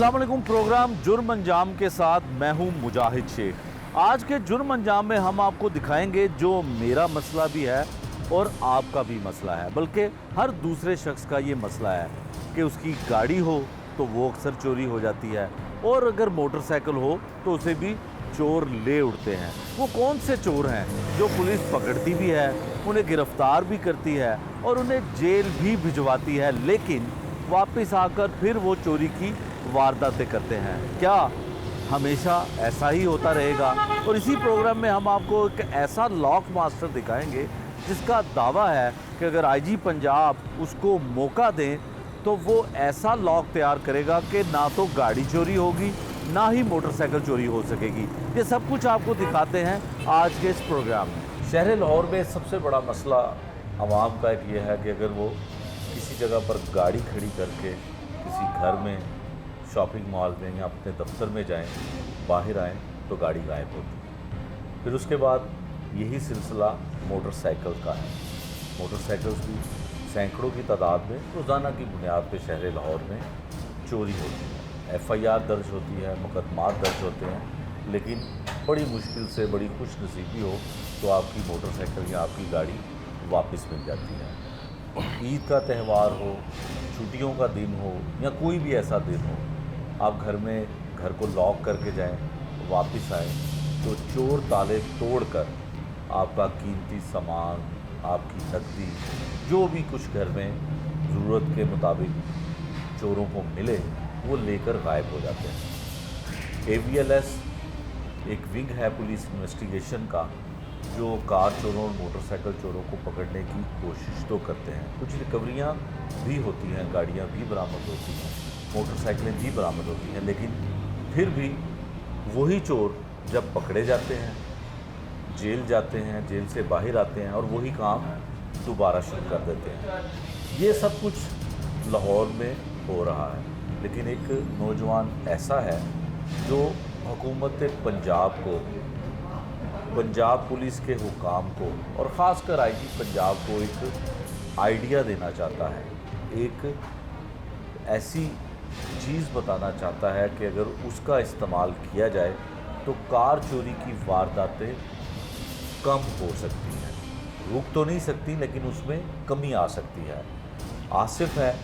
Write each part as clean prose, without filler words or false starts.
अस्सलाम वालेकुम। प्रोग्राम जुर्म अंजाम के साथ मैं हूं मुजाहिद शेख। आज के जुर्म अंजाम में हम आपको दिखाएंगे जो मेरा मसला भी है और आपका भी मसला है, बल्कि हर दूसरे शख्स का ये मसला है कि उसकी गाड़ी हो तो वो अक्सर चोरी हो जाती है, और अगर मोटरसाइकिल हो तो उसे भी चोर ले उड़ते हैं। वो कौन से चोर हैं जो पुलिस पकड़ती भी है, उन्हें गिरफ्तार भी करती है और उन्हें जेल भी भिजवाती है, लेकिन वापस आकर फिर वो चोरी की वारदातें करते हैं? क्या हमेशा ऐसा ही होता रहेगा? और इसी प्रोग्राम में हम आपको एक ऐसा लॉक मास्टर दिखाएंगे जिसका दावा है कि अगर आईजी पंजाब उसको मौका दें तो वो ऐसा लॉक तैयार करेगा कि ना तो गाड़ी चोरी होगी ना ही मोटरसाइकिल चोरी हो सकेगी। ये सब कुछ आपको दिखाते हैं आज के इस प्रोग्राम में। शहर लाहौर में सबसे बड़ा मसला आवाम का एक ये है कि अगर वो किसी जगह पर गाड़ी खड़ी करके किसी घर में, शॉपिंग मॉल में या अपने दफ्तर में जाएं, बाहर आएं तो गाड़ी गायब होती है। फिर उसके बाद यही सिलसिला मोटरसाइकिल का है। मोटरसाइकिल्स भी सैकड़ों की तादाद में रोज़ाना की बुनियाद पर शहर लाहौर में चोरी होती है। FIR दर्ज होती है, मुकदमात दर्ज होते हैं, लेकिन बड़ी मुश्किल से, बड़ी खुशनसीबी हो तो आपकी मोटरसाइकिल या आपकी गाड़ी वापस मिल जाती है। ईद का त्यौहार हो, छुट्टियों का दिन हो या कोई भी ऐसा दिन हो, आप घर को लॉक करके जाएं, वापस आएँ तो चोर ताले तोड़कर आपका कीमती सामान, आपकी नकदी, जो भी कुछ घर में ज़रूरत के मुताबिक चोरों को मिले वो लेकर गायब हो जाते हैं। AVLS एक विंग है पुलिस इन्वेस्टिगेशन का, जो कार चोरों और मोटरसाइकिल चोरों को पकड़ने की कोशिश तो करते हैं। कुछ रिकवरियां भी होती हैं, गाड़ियां भी बरामद होती हैं, मोटरसाइकिलें भी बरामद होती हैं, लेकिन फिर भी वही चोर जब पकड़े जाते हैं, जेल जाते हैं, जेल से बाहर आते हैं और वही काम दोबारा शुरू कर देते हैं। ये सब कुछ लाहौर में हो रहा है, लेकिन एक नौजवान ऐसा है जो हुकूमत पंजाब को, पंजाब पुलिस के हुकाम को और ख़ासकर IG पंजाब को एक आइडिया देना चाहता है, एक ऐसी चीज़ बताना चाहता है कि अगर उसका इस्तेमाल किया जाए तो कार चोरी की वारदातें कम हो सकती हैं। रुक तो नहीं सकती, लेकिन उसमें कमी आ सकती है। आसिफ है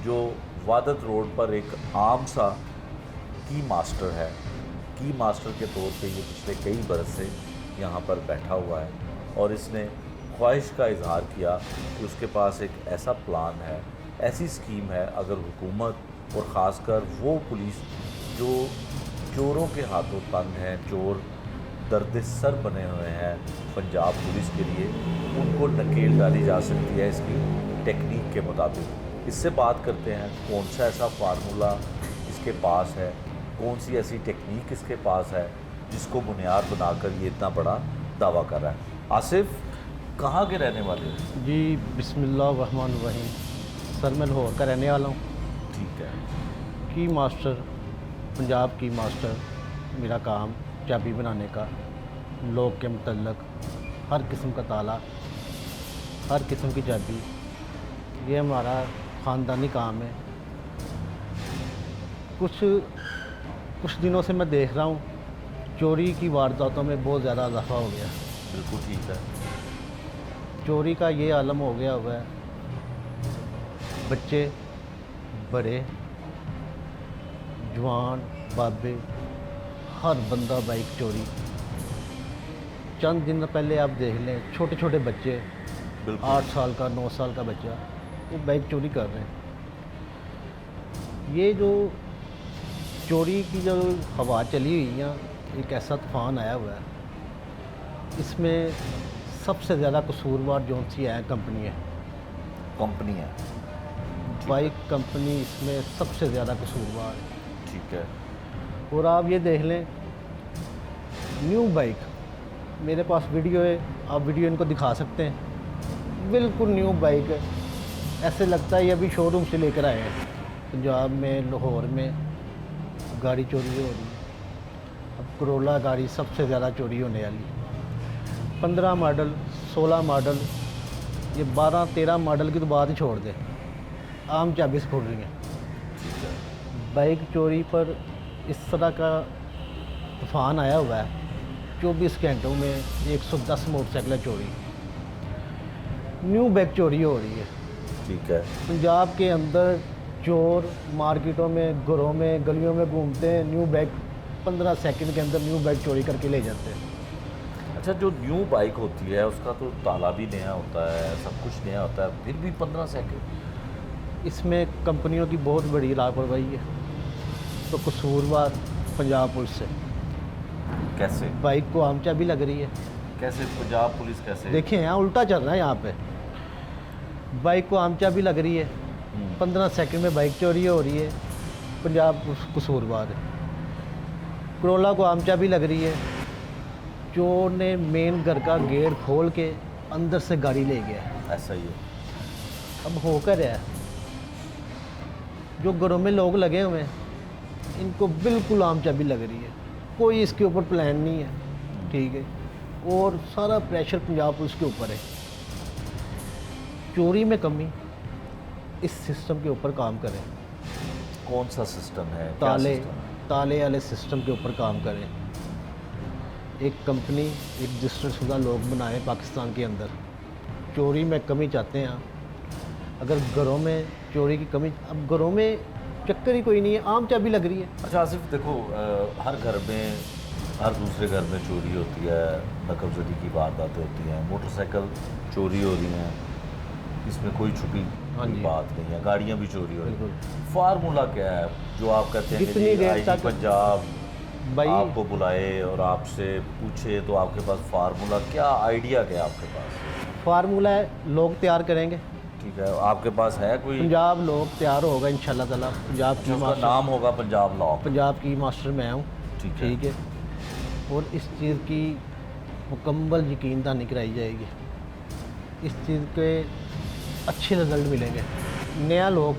जो वादत रोड पर एक आम सा की मास्टर है। की मास्टर के तौर पे ये पिछले कई बरस से यहाँ पर बैठा हुआ है और इसने ख्वाहिश का इजहार किया कि उसके पास एक ऐसा प्लान है, ऐसी स्कीम है, अगर हुकूमत और ख़ासकर वो पुलिस जो चोरों के हाथों तंग हैं, चोर दर्द सर बने हुए हैं पंजाब पुलिस के लिए, उनको नकेल डाली जा सकती है इसकी टेक्निक के मुताबिक। इससे बात करते हैं कौन सा ऐसा फार्मूला इसके पास है, कौन सी ऐसी टेक्निक इसके पास है जिसको बुनियाद बनाकर ये इतना बड़ा दावा कर रहा है। आसिफ, कहाँ के रहने वाले हैं? जी बिस्मिल्लाहिर्रहमानिर्रहीम। सर मैं लाहौर का रहने वाला हूँ। ठीक है। की मास्टर, पंजाब की मास्टर मेरा काम, चाबी बनाने का, लॉक के मतलब हर किस्म का ताला, हर किस्म की चाबी, ये हमारा ख़ानदानी काम है। कुछ दिनों से मैं देख रहा हूँ चोरी की वारदातों में बहुत ज़्यादा इजाफा हो गया। बिल्कुल ठीक है। चोरी का ये आलम हो गया हुआ है, बच्चे, बड़े, जवान, बाबे, हर बंदा बाइक चोरी। चंद दिन पहले आप देख लें, छोटे छोटे बच्चे, 8 साल का, 9 साल का बच्चा, वो बाइक चोरी कर रहे हैं। ये जो चोरी की जो हवा चली हुई है, एक ऐसा तूफ़ान आया हुआ है, इसमें सबसे ज़्यादा कसूरवार जो सी है कंपनी है, बाइक कंपनी इसमें सबसे ज़्यादा कसूरवार है। ठीक है। और आप ये देख लें, न्यू बाइक, मेरे पास वीडियो है, आप वीडियो इनको दिखा सकते हैं, बिल्कुल न्यू बाइक है, ऐसे लगता है ये अभी शोरूम से लेकर आए हैं। पंजाब में, लाहौर में गाड़ी चोरी हो रही है। अब करोला गाड़ी सबसे ज़्यादा चोरी होने वाली, 15 मॉडल, 16 मॉडल, ये 12-13 मॉडल की तो बात ही छोड़ दे, आम चाबी से खुल रही हैं। बाइक चोरी पर इस तरह का तूफान आया हुआ है, 24 घंटों में 110 मोटरसाइकिलें चोरी, न्यू बाइक चोरी हो रही है। ठीक है। पंजाब के अंदर चोर मार्केटों में, घरों में, गलियों में घूमते हैं, न्यू बाइक 15 सेकंड के अंदर न्यू बाइक चोरी करके ले जाते हैं। अच्छा, जो न्यू बाइक होती है उसका तो ताला भी नया होता है, सब कुछ नया होता है, फिर भी 15 सेकंड? इसमें कंपनियों की बहुत बड़ी लापरवाही है, तो कसूरवार पंजाब पुलिस है। कैसे? बाइक को आम चाबी लग रही है। कैसे पंजाब पुलिस कैसे? देखिए यहाँ उल्टा चल रहा है, यहाँ पे बाइक को आम चाबी लग रही है, 15 सेकंड में बाइक चोरी हो रही है, पंजाब कसूरवार है। करोला को आम चाबी लग रही है, चोर ने मेन घर का गेट खोल के अंदर से गाड़ी ले गया। ऐसा ही है। अब होकर है, जो घरों में लोग लगे हुए हैं इनको बिल्कुल आम चाबी लग रही है, कोई इसके ऊपर प्लान नहीं है, ठीक है। और सारा प्रेशर पंजाब पुलिस के ऊपर है। चोरी में कमी, इस सिस्टम के ऊपर काम करें। कौन सा सिस्टम है? क्या ताले सिस्टम है? ताले वाले सिस्टम के ऊपर काम करें। एक कंपनी, एक रजिस्टर्ड शुदा लोग बनाए पाकिस्तान के अंदर। चोरी में कमी चाहते हैं आप, अगर घरों में चोरी की कमी, अब घरों में चक्कर ही कोई नहीं है, आम चाबी लग रही है। अच्छा आसिफ, देखो हर घर में, हर दूसरे घर में चोरी होती है, नकबजदी की वारदातें होती हैं, मोटरसाइकिल चोरी हो रही हैं, इसमें कोई छुपी हाँ जी। बात नहीं है, गाड़ियाँ भी चोरी हो रही हैं। बिल्कुल। फार्मूला क्या है जो आप कहते हैं कि जितनी जी देर IG तक पंजाब भाई आपको बुलाए और आपसे पूछे तो आपके पास फार्मूला क्या, आइडिया क्या है आपके पास? फार्मूला है, लोग तैयार करेंगे, ठीक है, आपके पास है कोई? पंजाब लोग तैयार होगा इंशाल्लाह ताला। पंजाब की उसका मास्टर, नाम होगा पंजाब लॉ। पंजाब की मास्टर मैं हूँ, ठीक है। ठीक है। और इस चीज़ की मुकम्मल यकीन दहानी कराई जाएगी, इस चीज़ के अच्छे रिजल्ट मिलेंगे। नया लोग,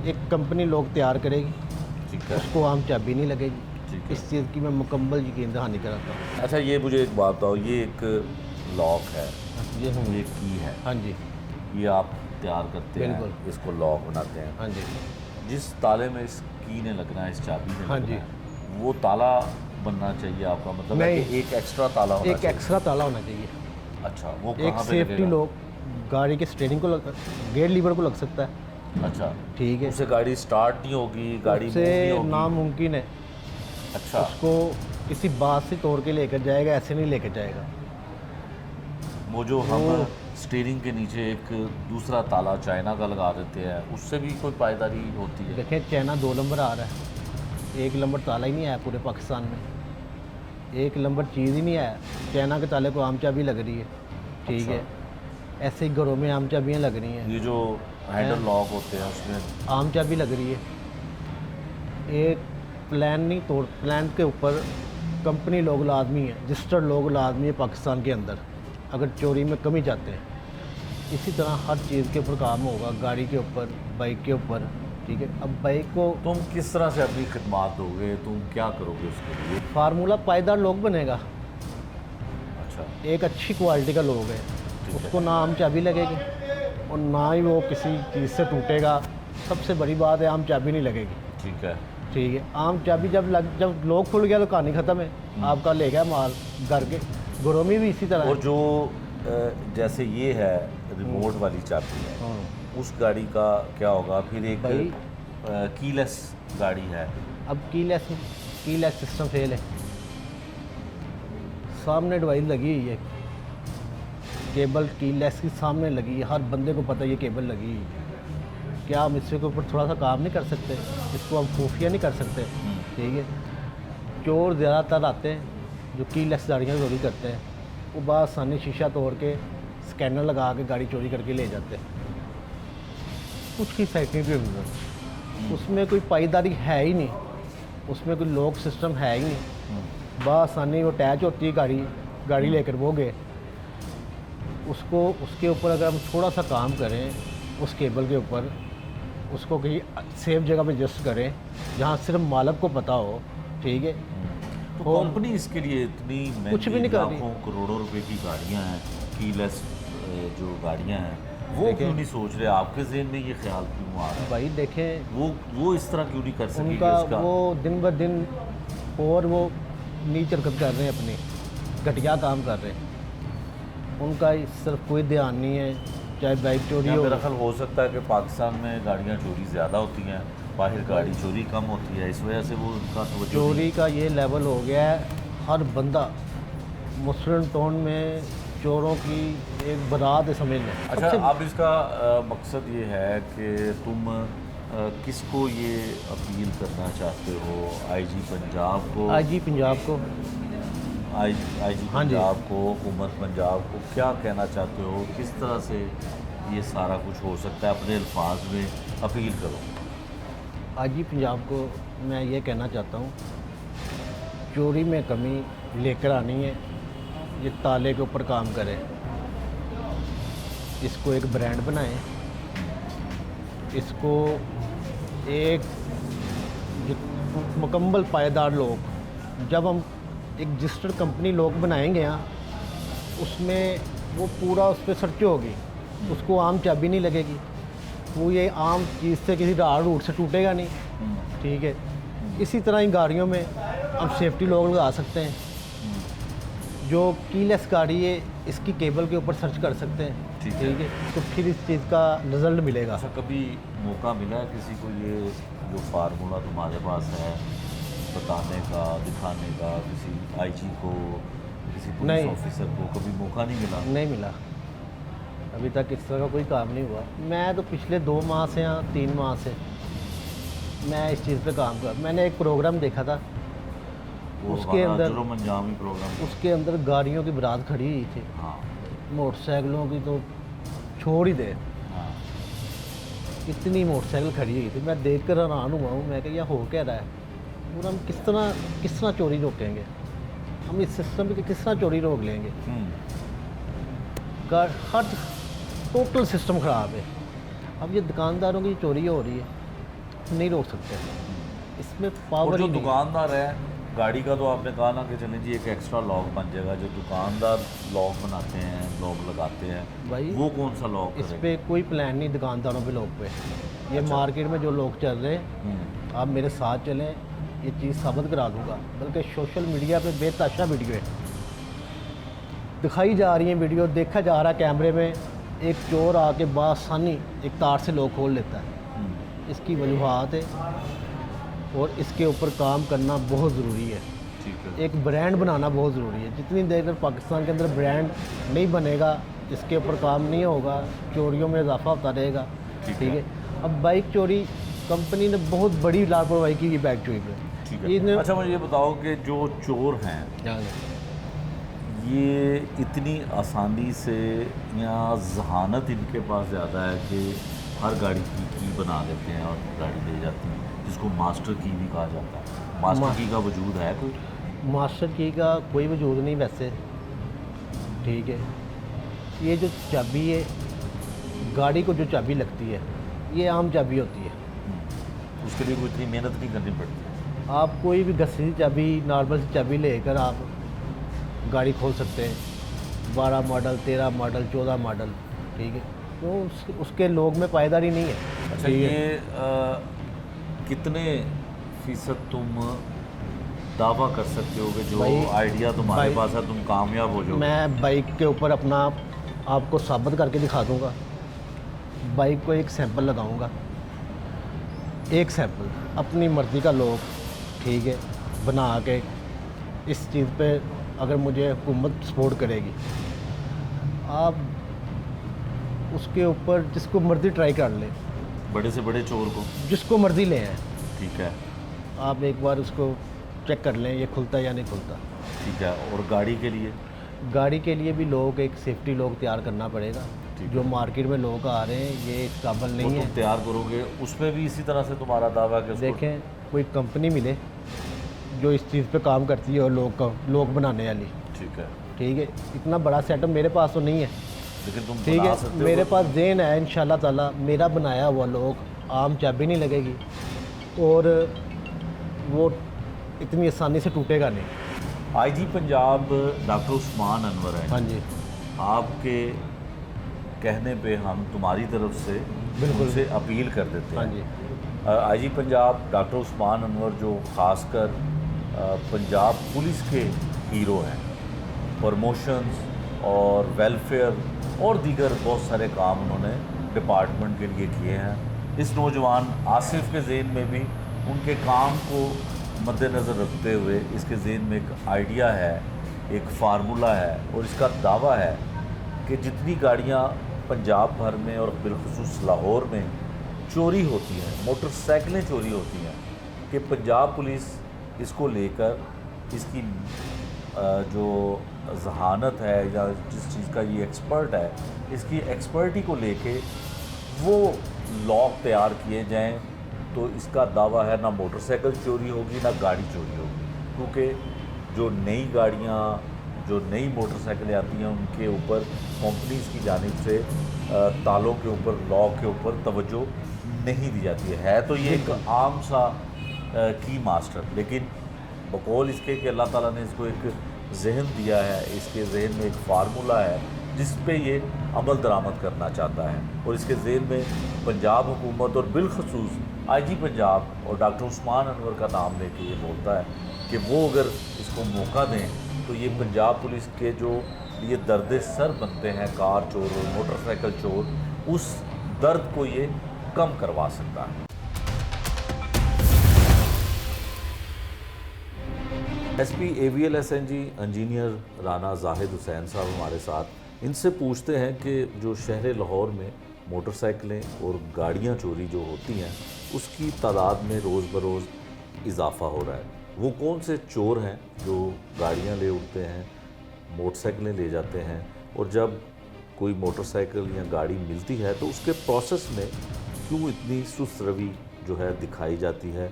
एक कंपनी लोग तैयार करेगी, ठीक है। उसको आम चाबी नहीं लगेगी। ठीक है। इस चीज़ की मैं मुकम्मल यकीन दहानी कराता हूँ। अच्छा, ये मुझे एक बात बताओ, ये एक लॉक है, ये हूँ। ये की है, हाँ जी, ये आप तैयार करते हैं, बिल्कुल। इसको लॉक बनाते हैं। हाँ जी, जिस ताले में इस की ने लगना है, इस चाबी ने हाँ लगना जी। है, वो ताला बनना चाहिए आपका मतलब है नहीं। कि एक एक्स्ट्रा ताला होना एक चाहिए? एक्स्ट्रा ताला होना चाहिए। अच्छा, वो एक कहाँ पे सेफ्टी लगेगा? लोग गाड़ी के स्टीयरिंग को गेयर लीवर को लग सकता है, अच्छा, ठीक है। उससे गाड़ी स्टार्ट नहीं होगी, गाड़ी मूव नहीं उससे होगी? नामुमकिन है, अच्छा, उसको किसी बात से तोड़ के लेकर जाएगा, ऐसे नहीं लेकर जाएगा। वो जो हम वो- स्टीयरिंग के नीचे एक दूसरा ताला चाइना का लगा देते हैं, उससे भी कोई पायदारी होती है? देखें चाइना 2 नंबर आ रहा है, 1 नंबर ताला ही नहीं आया पूरे पाकिस्तान में, 1 नंबर चीज़ ही नहीं आया। चाइना के ताले को आम चाबी लग रही है, ठीक है। ऐसे ही घरों में आम चाबियाँ लग रही हैं, ये जो हैंडल लॉक होते हैं उसमें आम चाबी लग रही है। एक प्लान नहीं तोड़, प्लान के ऊपर कंपनी लोग लाजमी है, रजिस्टर्ड लोग लाजमी है पाकिस्तान के अंदर, अगर चोरी में कमी चाहते हैं। इसी तरह हर चीज़ के ऊपर काम होगा, गाड़ी के ऊपर, बाइक के ऊपर, ठीक है। अब बाइक को तुम किस तरह से अपनी खिदमात दोगे, तुम क्या करोगे उसके लिए? फार्मूला पायदार लोग बनेगा, अच्छा, एक अच्छी क्वालिटी का लोग है, ठीक है। उसको ना आम चाबी लगेगी और ना ही वो किसी चीज़ से टूटेगा। सबसे बड़ी बात है, आम चाबी नहीं लगेगी, ठीक है। ठीक है। आम चाबी जब लोग खुल गया तो कहानी ख़त्म है, आपका ले गया माल घर के। घरों में भी इसी तरह और है। जो जैसे ये है रिमोट वाली चाबी है, हाँ। उस गाड़ी का क्या होगा? फिर एक भाई- कीलेस गाड़ी है, अब कीलेस सिस्टम फेल है, सामने डिवाइस लगी हुई है, केबल कीलेस की सामने लगी है, हर बंदे को पता है ये केबल लगी हुई है। क्या हम इसके ऊपर थोड़ा सा काम नहीं कर सकते? इसको हम खुफिया नहीं कर सकते? ठीक है। चोर ज़्यादातर आते हैं जो कीलेस गाड़ियाँ चोरी करते हैं, वो बासानी शीशा तोड़ के स्कैनर लगा के गाड़ी चोरी करके ले जाते हैं, कुछ की सेटिंग भी होगी, उसमें कोई पाईदारी है ही नहीं, उसमें कोई लॉक सिस्टम है ही नहीं। बासानी वो अटैच होती है गाड़ी लेकर वो गए, उसको उसके ऊपर अगर हम थोड़ा सा काम करें उस केबल के ऊपर, उसको कहीं सेफ जगह पे एडजस्ट करें जहाँ सिर्फ मालिक को पता हो, ठीक है। तो और कंपनी इसके लिए इतनी कुछ भी नहीं कर रही। लाखों करोड़ों रुपए की गाड़ियां हैं, कीलेस जो गाड़ियां हैं, वो क्यों नहीं सोच रहे, आपके ज़हन में ये ख्याल क्यों आ रहा है? भाई देखें, वो इस तरह क्यों नहीं कर सकेंगे उनका उसका? वो दिन ब दिन और वो नीच हरकत कर रहे हैं, अपनी घटिया काम कर रहे हैं। उनका इस तरफ कोई ध्यान नहीं है, चाहे बाइक चोरी या हो। मेरा ख्याल हो सकता है कि पाकिस्तान में गाड़ियाँ चोरी ज़्यादा होती हैं, बाहर गाड़ी चोरी कम होती है, इस वजह से वो उनका तवज्जो चोरी नहीं। का ये लेवल हो गया है, हर बंदा मुस्लिम टाउन में चोरों की एक बारात समझ लें। अच्छा, अब इसका मकसद ये है कि तुम किसको ये अपील करना चाहते हो? आईजी पंजाब को? आईजी पंजाब को, आईजी हाँ जी। पंजाब को, हुकूमत पंजाब को क्या कहना चाहते हो? किस तरह से ये सारा कुछ हो सकता है? अपने अल्फाज में अपील करो। आईजी पंजाब को मैं ये कहना चाहता हूँ, चोरी में कमी लेकर आनी है, ये ताले के ऊपर काम करें, इसको एक ब्रांड बनाएं, इसको एक जो मुकम्मल पायदार लोग, जब हम एक रजिस्टर्ड कंपनी लोग बनाएंगे यहाँ, उसमें वो पूरा उस पर सर्च होगी, उसको आम चाबी नहीं लगेगी, वो ये आम चीज़ से किसी राड रूट से टूटेगा नहीं, ठीक है। इसी तरह ही गाड़ियों में हम सेफ्टी लॉक लगा सकते हैं, जो कीलेस गाड़ी है इसकी केबल के ऊपर सर्च कर सकते हैं, ठीक ठीक है, तो फिर इस चीज़ का रिजल्ट मिलेगा। अच्छा, कभी मौका मिला है किसी को ये जो फार्मूला तुम्हारे पास है बताने का, दिखाने का, किसी आईजी को, किसी पुलिस नहीं। ऑफिसर को कभी मौका नहीं मिला? नहीं मिला, अभी तक इस तरह का कोई काम नहीं हुआ। मैं तो पिछले 2 माह से या 3 माह से मैं इस चीज़ पे काम कर, मैंने एक प्रोग्राम देखा था, उसके अंदर जुर्म अंजामी प्रोग्राम। उसके अंदर गाड़ियों की बारात खड़ी हुई थी, हाँ मोटरसाइकिलों की तो छोड़ ही दे, हाँ। इतनी मोटरसाइकिल खड़ी हुई थी, मैं देख कर हैरान हुआ हूँ। मैं कहा यह हो क्या रहा है, और हम किस तरह चोरी रोकेंगे, हम इस सिस्टम पे किस तरह चोरी रोक लेंगे। हर टोटल सिस्टम ख़राब है। अब ये दुकानदारों की चोरी हो रही है, नहीं रोक सकते, इसमें और पावर जो ही नहीं। दुकानदार है गाड़ी का, तो आपने कहा ना कि चलें जी एक एक्स्ट्रा लॉक बन जाएगा, जो दुकानदार लॉक बनाते हैं, लॉक लगाते हैं, भाई वो कौन सा लॉक इस करेंगे? पे कोई प्लान नहीं दुकानदारों पे, लोग पे। ये अच्छा। मार्केट में जो लोग चल रहे हैं, हम्म, आप मेरे साथ चलें, ये चीज़ साबित करा दूंगा। बल्कि सोशल मीडिया पे बेतहाशा वीडियो है, दिखाई जा रही है वीडियो, देखा जा रहा है कैमरे में, एक चोर आके बासानी एक तार से लॉक खोल लेता है। हम्म, इसकी वजूहत है और इसके ऊपर काम करना बहुत ज़रूरी है। ठीक है। एक ब्रांड बनाना बहुत ज़रूरी है। जितनी देर तक पाकिस्तान के अंदर ब्रांड नहीं बनेगा, इसके ऊपर काम नहीं होगा, चोरियों में इजाफा होता रहेगा, ठीक ठीक है। है। अब बाइक चोरी कंपनी ने बहुत बड़ी लापरवाही की बाइक चोरी पे। ठीक ये है। अच्छा, मुझे ये बताओ कि जो चोर हैं ये इतनी आसानी से, या जहानत इनके पास ज़्यादा है कि हर गाड़ी की बना देते हैं और गाड़ी ले जाते हैं, जिसको मास्टर की भी कहा जाता है? मास्टर की का वजूद है कोई? मास्टर की का कोई वजूद नहीं वैसे, ठीक है। ये जो चाबी है, गाड़ी को जो चाबी लगती है, ये आम चाबी होती है। उसके लिए कोई इतनी मेहनत नहीं करनी पड़ती। आप कोई भी घसी चाबी, नॉर्मल सी चाबी लेकर आप गाड़ी खोल सकते हैं, 12 मॉडल, 13 मॉडल, 14 मॉडल, ठीक है। तो उसके लोग में पायदारी नहीं है। अच्छा, ठीक है। ये कितने फ़ीसद तुम दावा कर सकते हो कि जो भाई- आइडिया तुम्हारे भाई- पास है तुम कामयाब हो जाओगे? मैं बाइक के ऊपर अपना आपको साबित करके दिखा दूंगा। बाइक को एक सैंपल लगाऊंगा, एक सैंपल अपनी मर्ज़ी का लोग, ठीक है, बना के इस चीज़ पे अगर मुझे हुकूमत सपोर्ट करेगी, आप उसके ऊपर जिसको मर्ज़ी ट्राई कर लें, बड़े से बड़े चोर को? जिसको मर्ज़ी ले आए, ठीक है। आप एक बार उसको चेक कर लें ये खुलता है या नहीं खुलता। ठीक है। और गाड़ी के लिए? गाड़ी के लिए भी लोग एक सेफ्टी लॉक तैयार करना पड़ेगा। ठीक जो है। मार्केट में लोग आ रहे हैं ये इस काबिल वो नहीं तुम है। तैयार करोगे, उसमें भी इसी तरह से तुम्हारा दावा है कि उसको? देखें, कोई कंपनी मिले जो इस चीज़ पे काम करती है और लोग बनाने वाली, ठीक है। ठीक है। इतना बड़ा सेटअप मेरे पास तो नहीं है, लेकिन तुम ठीक बना है। सकते हो मेरे तो- पास ज़हन है, इंशाल्लाह ताला मेरा बनाया हुआ लोग आम चाबी नहीं लगेगी और वो इतनी आसानी से टूटेगा नहीं। आईजी पंजाब डॉक्टर उस्मान अनवर है। हाँ जी। आपके कहने पे हम तुम्हारी तरफ से बिल्कुल। उनसे अपील कर देते हाँ हैं। जी। आईजी पंजाब डॉक्टर उस्मान अनवर जो ख़ासकर पंजाब पुलिस के हीरो हैं, प्रमोशंस और वेलफेयर और दीगर बहुत सारे काम उन्होंने डिपार्टमेंट के लिए किए हैं। इस नौजवान आसिफ के ज़हन में भी उनके काम को मद्देनज़र रखते हुए इसके ज़हन में एक आइडिया है, एक फार्मूला है और इसका दावा है कि जितनी गाड़ियाँ पंजाब भर में और बिलखुसूस लाहौर में चोरी होती हैं, मोटरसाइकिलें चोरी होती हैं, कि पंजाब पुलिस इसको लेकर इसकी जो जहानत है या जिस चीज़ का ये एक्सपर्ट है, इसकी एक्सपर्टी को लेके वो लॉक तैयार किए जाएं, तो इसका दावा है ना मोटरसाइकिल चोरी होगी ना गाड़ी चोरी होगी। क्योंकि जो नई गाड़ियाँ, जो नई मोटरसाइकिलें आती हैं उनके ऊपर कंपनीज़ की जानिब से तालों के ऊपर, लॉक के ऊपर तवज्जो नहीं दी जाती है। तो ये एक आम सा की मास्टर, लेकिन बकौल इसके कि अल्लाह ताला ने इसको एक जहन दिया है, इसके जहन में एक फार्मूला है जिस पे ये अमल दरामद करना चाहता है और इसके जहन में पंजाब हुकूमत और बिलखसूस आईजी पंजाब और डॉक्टर उस्मान अनवर का नाम लेके ये बोलता है कि वो अगर इसको मौका दें तो ये पंजाब पुलिस के जो ये दर्द सर बनते हैं कार चोर और मोटरसाइकिल चोर, उस दर्द को ये कम करवा सकता है। SP AVL SNG engineer Rana Zahid Hussain साहब हमारे साथ। इनसे पूछते हैं कि जो शहर लाहौर में मोटरसाइकिलें और गाड़ियां चोरी जो होती हैं उसकी तादाद में रोज़ बरोज़ इजाफ़ा हो रहा है। वो कौन से चोर हैं जो गाड़ियां ले उठते हैं, मोटरसाइकिलें ले जाते हैं, और जब कोई मोटरसाइकिल या गाड़ी मिलती है तो उसके प्रोसेस में क्यों इतनी सुस्त रवि जो है दिखाई जाती है?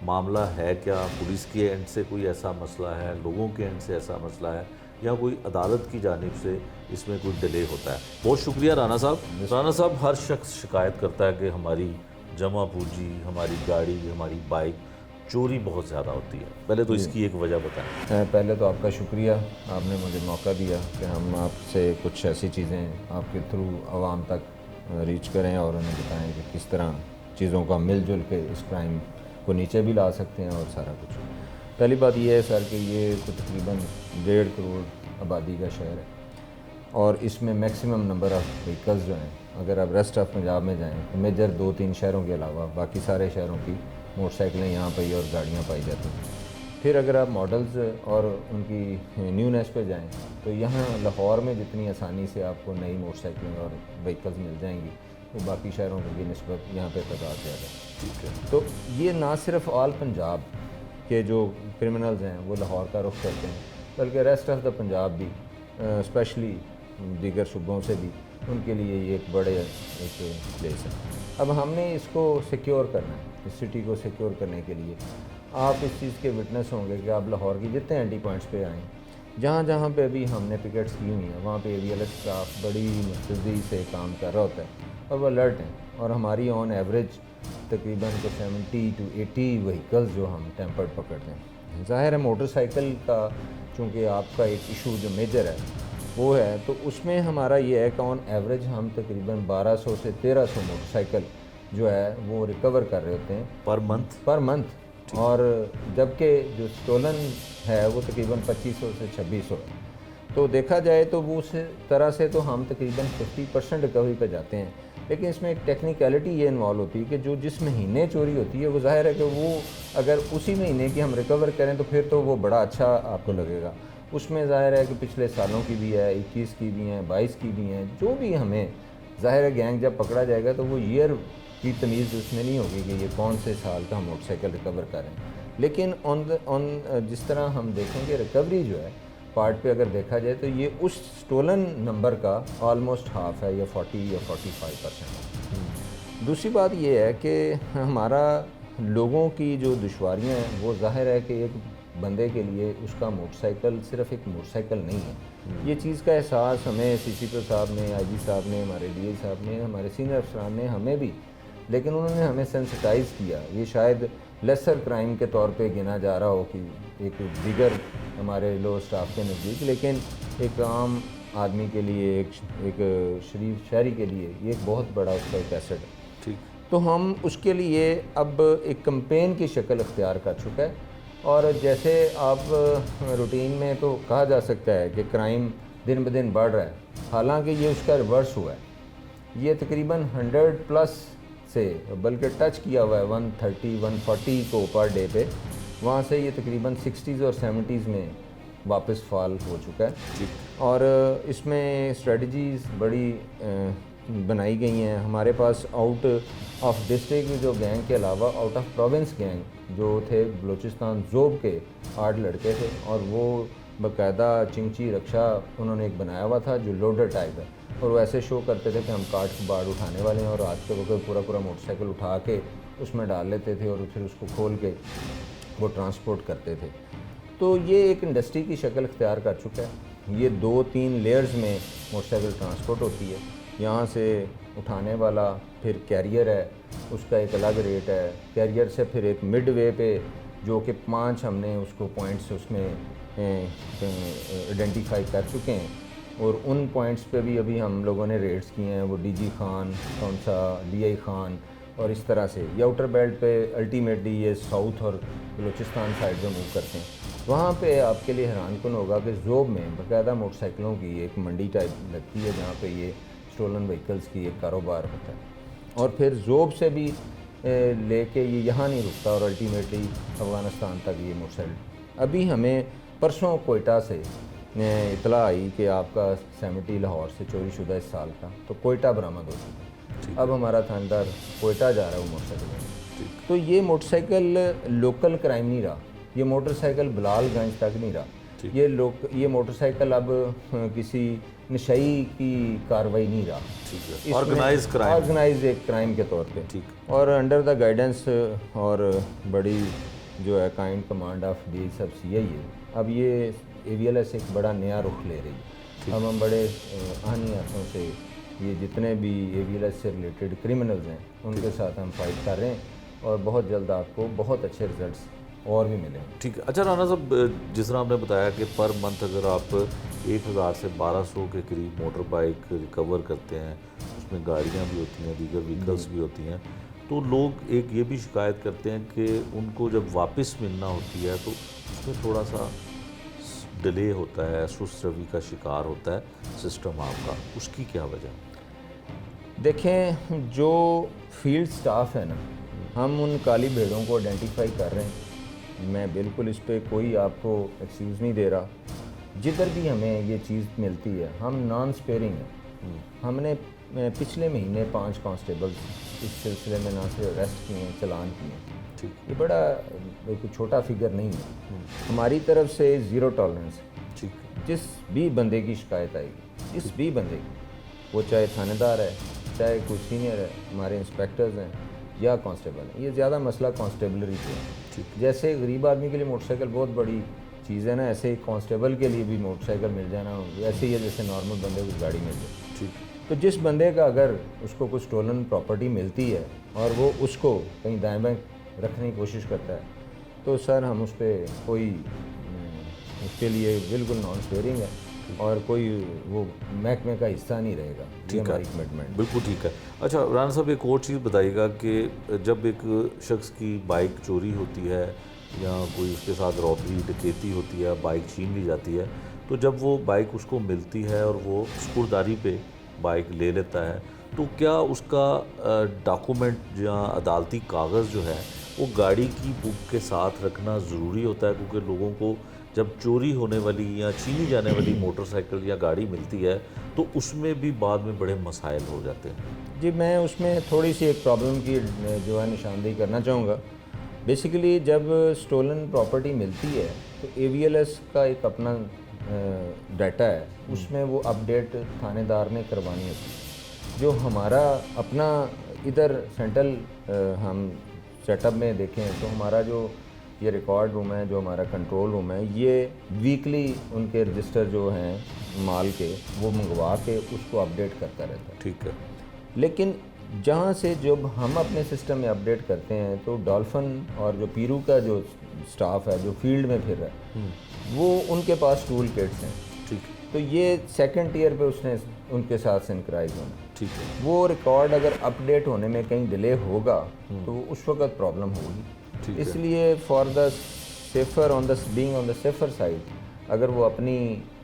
मामला है क्या? पुलिस के एंड से कोई ऐसा मसला है, लोगों के एंड से ऐसा मसला है, या कोई अदालत की जानिब से इसमें कोई डिले होता है? बहुत शुक्रिया राना साहब। राना साहब, हर शख्स शिकायत करता है कि हमारी जमा पूंजी, हमारी गाड़ी, हमारी बाइक चोरी बहुत ज़्यादा होती है। पहले तो इसकी एक वजह बताएं। पहले तो आपका शुक्रिया, आपने मुझे मौका दिया कि हम आपसे कुछ ऐसी चीज़ें आपके थ्रू आवाम तक रीच करें और उन्हें बताएं कि किस तरह चीज़ों का मिलजुल के इस क्राइम को नीचे भी ला सकते हैं और सारा कुछ। पहली बात यह है सर कि ये तकरीबन 1.5 करोड़ आबादी का शहर है और इसमें मैक्सिमम नंबर ऑफ़ व्हीकल्स जो हैं, अगर आप रेस्ट ऑफ पंजाब में जाएं तो मेजर 2-3 शहरों के अलावा बाकी सारे शहरों की मोटरसाइकिलें यहाँ पर और गाड़ियाँ पाई जाती हैं। फिर अगर आप मॉडल्स और उनकी न्यूनेस पे जाएं तो यहाँ लाहौर में जितनी आसानी से आपको नई मोटरसाइकिलें और व्हीकल्स मिल जाएंगी वो बाकी शहरों की निस्बत यहाँ पे तादाद ज़्यादा है। ठीक है। तो ये ना सिर्फ ऑल पंजाब के जो क्रिमिनल्स हैं वो लाहौर का रुख करते हैं, बल्कि रेस्ट ऑफ द पंजाब भी, स्पेशली दीगर सूबों से भी, उनके लिए ये एक बड़े एक प्लेस है। अब हमने इसको सिक्योर करना है, इस सिटी को सिक्योर करने के लिए आप इस चीज़ के विटनेस होंगे कि आप लाहौर की जितने एंटी पॉइंट्स पे आएँ, जहाँ जहाँ पे अभी हमने पिकेट्स की हुई हैं, वहाँ पे AVL स्टाफ बड़ी मुस्तैदी से काम कर रहा होता है और वो अलर्ट हैं। और हमारी ऑन एवरेज तकरीबन तो 70 to 80 व्हीकल्स जो हम टेम्पर्ड पकड़ते हैं। ज़ाहिर है मोटरसाइकिल का चूँकि आपका एक इशू जो मेजर है वो है, तो उसमें हमारा ये है कि ऑन एवरेज हम तकरीबन 1200 से 1300 मोटरसाइकिल जो है वो रिकवर कर रहे होते हैं पर मंथ, और जबकि जो स्टोलन है वो तकरीबन 2500 से 2600 है। तो देखा जाए तो वो उस तरह से तो हम तकरीबन 50% रिकवरी पे जाते हैं। लेकिन इसमें एक टेक्निकलिटी ये इन्वॉल्व होती है कि जो जिस महीने चोरी होती है वो ज़ाहिर है कि वो अगर उसी महीने की हम रिकवर करें तो फिर तो वो बड़ा अच्छा आपको लगेगा। उसमें ज़ाहिर है कि पिछले सालों की भी है, 21 की भी हैं, 22 की भी हैं, जो भी हमें ज़ाहिर है गैंग जब पकड़ा जाएगा तो वो ईयर की तमीज़ उसमें नहीं होगी कि ये कौन से साल का मोटरसाइकिल रिकवर करें। लेकिन ऑन जिस तरह हम देखेंगे रिकवरी जो है पार्ट पे अगर देखा जाए तो ये उस स्टोलन नंबर का ऑलमोस्ट हाफ है, या 40 या 45%। दूसरी बात ये है कि हमारा लोगों की जो दुश्वारियाँ हैं वो ज़ाहिर है कि एक बंदे के लिए उसका मोटरसाइकिल सिर्फ एक मोटरसाइकिल नहीं है। ये चीज़ का एहसास हमें CCP साहब ने, IG साहब ने, हमारे DI साहब ने, हमारे सीनियर अफसरान ने हमें भी, लेकिन उन्होंने हमें सेंसिटाइज़ किया। ये शायद लेसर क्राइम के तौर पे गिना जा रहा हो कि एक दिगर हमारे लो स्टाफ के नज़दीक, लेकिन एक आम आदमी के लिए, एक शरीफ शहरी के लिए ये एक बहुत बड़ा उसका एक एसेट है। ठीक। तो हम उसके लिए अब एक कैंपेन की शक्ल इख्तियार कर चुका है। और जैसे आप रूटीन में तो कहा जा सकता है कि क्राइम दिन ब दिन बढ़ रहा है, हालांकि ये उसका रिवर्स हुआ है। ये तकरीबन 100 प्लस से बल्कि टच किया हुआ है 130 140 को पर डे पे, वहाँ से ये तकरीबन 60s और 70s में वापस फॉल हो चुका है। और इसमें स्ट्रेटजीज़ बड़ी बनाई गई हैं। हमारे पास आउट ऑफ डिस्ट्रिक्ट जो गैंग के अलावा आउट ऑफ प्रोविंस गैंग जो थे बलूचिस्तान ज़ोब के 8 लड़के थे, और वो बाकायदा चिंची रक्षा उन्होंने एक बनाया हुआ था जो लोडर टाइप है, और वो ऐसे शो करते थे कि हम काट के बाढ़ उठाने वाले हैं, और रात के वक्त पूरा मोटरसाइकिल उठा के उसमें डाल लेते थे और फिर उसको खोल के वो ट्रांसपोर्ट करते थे। तो ये एक इंडस्ट्री की शक्ल इख्तियार कर चुका है। ये 2-3 लेयर्स में मोटरसाइकिल ट्रांसपोर्ट होती है। यहाँ से उठाने वाला, फिर कैरियर है, उसका एक अलग रेट है। कैरियर से फिर एक मिड वे पे जो कि 5 हमने उसको पॉइंट्स उसमें आइडेंटिफाई कर चुके हैं, और उन पॉइंट्स पे भी अभी हम लोगों ने रेड्स किए हैं। वो डीजी खान, कौन सा DI खान, और इस तरह से ये आउटर बेल्ट पे अल्टीमेटली ये साउथ और बलूचिस्तान साइड में मूव करते हैं। वहाँ पे आपके लिए हैरानकुन होगा कि ज़ोब में बाकायदा मोटरसाइकिलों की एक मंडी टाइप लगती है जहाँ पे ये स्टोलन व्हीकल्स की एक कारोबार होता है, और फिर ज़ोब से भी लेके ये यहाँ नहीं रुकता और अल्टीमेटली अफ़गानिस्तान तक ये मोटरसाइकिल। अभी हमें परसों कोयटा से इतला आई कि आपका 70 लाहौर से चोरी शुदा इस साल का, तो कोयटा बरामद हो चुका है। अब हमारा थानेदार कोयटा जा रहा है वो मोटरसाइकिल। तो ये मोटरसाइकिल लोकल क्राइम नहीं रहा, ये मोटरसाइकिल बिलालगंज तक नहीं रहा, ये मोटरसाइकिल अब किसी नशई की कार्रवाई नहीं रहा, ऑर्गेनाइज एक क्राइम के तौर पे। ठीक। और अंडर द गाइडेंस और बड़ी जो है काइंड कमांड ऑफ DI सब CI है, अब ये AVLS एक बड़ा नया रुख ले रही है। अब हम बड़े आनी हाथों से ये जितने भी AVLS से रिलेटेड क्रिमिनल्स हैं उनके साथ हम फाइट कर रहे हैं, और बहुत जल्द आपको बहुत अच्छे रिजल्ट्स और भी मिले। ठीक है। अच्छा राना साहब, जिस तरह आपने बताया कि पर मंथ अगर आप 1000 से 1200 के करीब मोटर बाइक रिकवर करते हैं, उसमें गाड़ियाँ भी होती हैं, दीगर व्हीकल्स भी होती हैं, तो लोग एक ये भी शिकायत करते हैं कि उनको जब वापस मिलना होती है तो उसमें थोड़ा सा डिले होता है, सुस्त रवि का शिकार होता है सिस्टम आपका, उसकी क्या वजह? देखें, जो फील्ड स्टाफ है ना, हम उन काली भेड़ों को आइडेंटिफाई कर रहे हैं। मैं बिल्कुल इस पर कोई आपको एक्सक्यूज़ नहीं दे रहा। जिधर भी हमें ये चीज़ मिलती है हम नॉन स्पेयरिंग है। हमने पिछले महीने 5 कांस्टेबल्स इस सिलसिले में ना सिर्फ अरेस्ट किए हैं, चलान किए हैं। ठीक। ये बड़ा एक छोटा फिगर नहीं है। हमारी तरफ से ज़ीरो टॉलरेंस। ठीक। जिस भी बंदे की शिकायत आएगी, जिस भी बंदे की, वो चाहे थानेदार है, चाहे कोई सीनियर है, हमारे इंस्पेक्टर्स हैं या कांस्टेबल है, ये ज़्यादा मसला कांस्टेबलरी से है। जैसे गरीब आदमी के लिए मोटरसाइकिल बहुत बड़ी चीज़ है ना, ऐसे ही कांस्टेबल के लिए भी मोटरसाइकिल मिल जाना वैसे ही है जैसे नॉर्मल बंदे को गाड़ी मिल जाए। ठीक। तो जिस बंदे का अगर उसको कुछ स्टोलन प्रॉपर्टी मिलती है और वो उसको कहीं दाएं बाएं रखने की कोशिश करता है, तो सर हम उस पर कोई उसके लिए बिल्कुल नॉन स्पेयरिंग है और कोई वो महकमे का हिस्सा नहीं रहेगा। ये हमारी कमिटमेंट। बिल्कुल ठीक है। अच्छा राना साहब, एक और चीज़ बताइएगा कि जब एक शख्स की बाइक चोरी होती है या कोई उसके साथ रॉबरी डकैती होती है, बाइक छीन ली जाती है, तो जब वो बाइक उसको मिलती है और वो सुपुर्दारी पे बाइक ले लेता है, तो क्या उसका डॉक्यूमेंट या अदालती कागज़ जो है वो गाड़ी की बुक के साथ रखना ज़रूरी होता है? क्योंकि लोगों को जब चोरी होने वाली या छीनी जाने वाली मोटरसाइकिल या गाड़ी मिलती है तो उसमें भी बाद में बड़े मसाइल हो जाते हैं। जी, मैं उसमें थोड़ी सी एक प्रॉब्लम की जो है निशानदेही करना चाहूँगा। बेसिकली जब स्टोलन प्रॉपर्टी मिलती है तो AVLS का एक अपना डाटा है, उसमें वो अपडेट थानेदार ने करवानी होती है। जो हमारा अपना इधर सेंट्रल हम सेटअप में देखें तो हमारा जो ये रिकॉर्ड रूम है, जो हमारा कंट्रोल रूम है, ये वीकली उनके रजिस्टर जो हैं माल के वो मंगवा के उसको अपडेट करता रहता है। ठीक है। लेकिन जहाँ से जब हम अपने सिस्टम में अपडेट करते हैं तो डॉल्फिन और जो पीरू का जो स्टाफ है जो फील्ड में फिर रहा है, वो उनके पास टूल किट्स हैं। ठीक। तो ये सेकंड ईयर पे उसने उनके साथ सिंक्राइज होना। ठीक है। वो रिकॉर्ड अगर अपडेट होने में कहीं डिले होगा तो उस वक्त प्रॉब्लम ठीक होगी। है। इसलिए for the safer on the being on the safer side, अगर वो अपनी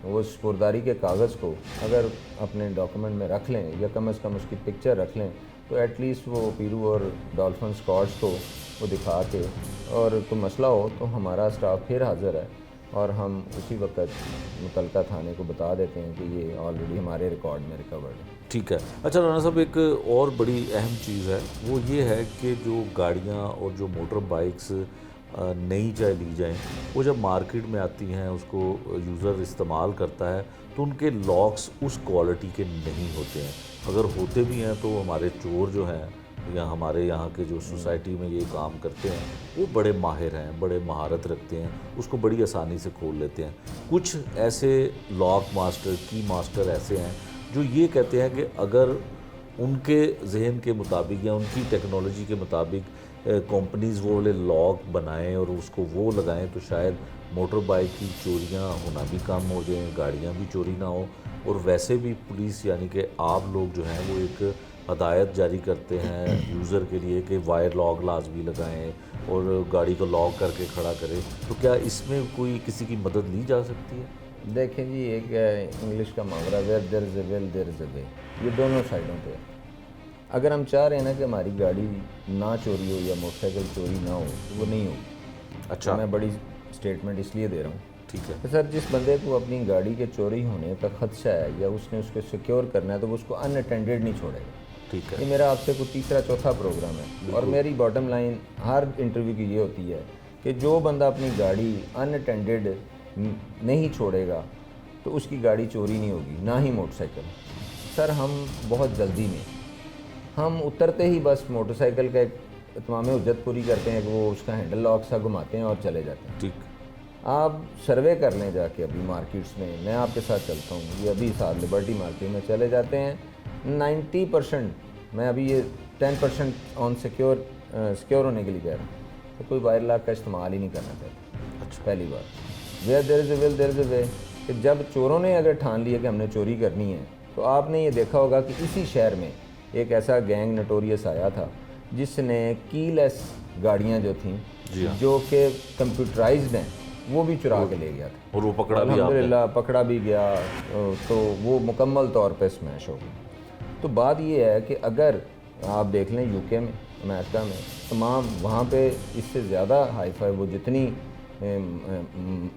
वो स्पुरदारी के कागज़ को अगर अपने डॉक्यूमेंट में रख लें या कम से कम उसकी पिक्चर रख लें, तो एटलीस्ट वो पीरू और डॉल्फिन स्क्वाड्स को वो दिखा के, और कोई मसला हो तो हमारा स्टाफ फिर हाज़िर है और हम उसी वक्त मुतलका थाने को बता देते हैं कि ये ऑलरेडी हमारे रिकॉर्ड में रिकवर्ड है। ठीक है। अच्छा राना साहब, एक और बड़ी अहम चीज़ है, वो ये है कि जो गाड़ियाँ और जो मोटर बाइक्स नई चाहे ली जाएं, वो जब मार्केट में आती हैं, उसको यूज़र इस्तेमाल करता है, तो उनके लॉक्स उस क्वालिटी के नहीं होते हैं। अगर होते भी हैं तो हमारे चोर जो हैं या हमारे यहाँ के जो सोसाइटी में ये काम करते हैं, वो बड़े माहिर हैं, बड़े महारत रखते हैं, उसको बड़ी आसानी से खोल लेते हैं। कुछ ऐसे लॉक मास्टर, की मास्टर ऐसे हैं जो ये कहते हैं कि अगर उनके जहन के मुताबिक या उनकी टेक्नोलॉजी के मुताबिक कंपनीज़ वो वाले लॉक बनाएं और उसको वो लगाएं, तो शायद मोटर बाइक की चोरियां होना भी कम हो जाएं, गाड़ियां भी चोरी ना हो। और वैसे भी पुलिस यानी कि आप लोग जो हैं वो एक हदायत जारी करते हैं यूज़र के लिए कि वायर लॉक लाजमी लगाएं और गाड़ी को लॉक करके खड़ा करें। तो क्या इसमें कोई किसी की मदद ली जा सकती है? देखें जी, एक इंग्लिश का मुहावरा, where there is a will there is a way, ये दोनों साइडों पे है। अगर हम चाह रहे हैं ना कि हमारी गाड़ी ना चोरी हो या मोटरसाइकिल चोरी ना हो, तो वो नहीं होगी। अच्छा। तो मैं बड़ी स्टेटमेंट इसलिए दे रहा हूँ। ठीक है। तो सर, जिस बंदे को अपनी गाड़ी के चोरी होने का खदशा है या उसने उसको सिक्योर करना है, तो वो उसको अनअटेंडेड नहीं छोड़ेगा। ठीक है। ये मेरा आपसे कोई तीसरा चौथा प्रोग्राम है, और मेरी बॉटम लाइन हर इंटरव्यू की ये होती है कि जो बंदा अपनी गाड़ी अनअटेंडेड नहीं छोड़ेगा तो उसकी गाड़ी चोरी नहीं होगी, ना ही मोटरसाइकिल। सर, हम बहुत जल्दी में, हम उतरते ही बस मोटरसाइकिल का एक तमाम उज्जत पूरी करते हैं कि वो उसका हैंडल लॉक सा घुमाते हैं और चले जाते हैं। ठीक। आप सर्वे कर लें जाके अभी मार्केट्स में, मैं आपके साथ चलता हूँ, ये अभी साथ लिबर्टी मार्केट में चले जाते हैं, 90%, मैं अभी ये 10% ऑन सिक्योर होने के लिए कह रहा हूँ, तो कोई वायर लॉक का इस्तेमाल ही नहीं करना चाहता। अच्छा। पहली बात, where there is a will there is a way, कि जब चोरों ने अगर ठान लिया कि हमने चोरी करनी है, तो आपने ये देखा होगा कि इसी शहर में एक ऐसा गैंग नटोरियस आया था जिसने कीलेस गाड़ियाँ जो थीं, जी हाँ। जो कि कंप्यूटराइज्ड हैं, वो भी चुरा के ले गया था, और वो पकड़ा भी आपने? अल्हम्दुलिल्लाह पकड़ा भी गया। तो वो मुकम्मल तौर पे स्मैश हो गई। तो बात ये है कि अगर आप देख लें यूके में, अमेरिका में, तमाम वहाँ पे इससे ज़्यादा हाई फाई वो जितनी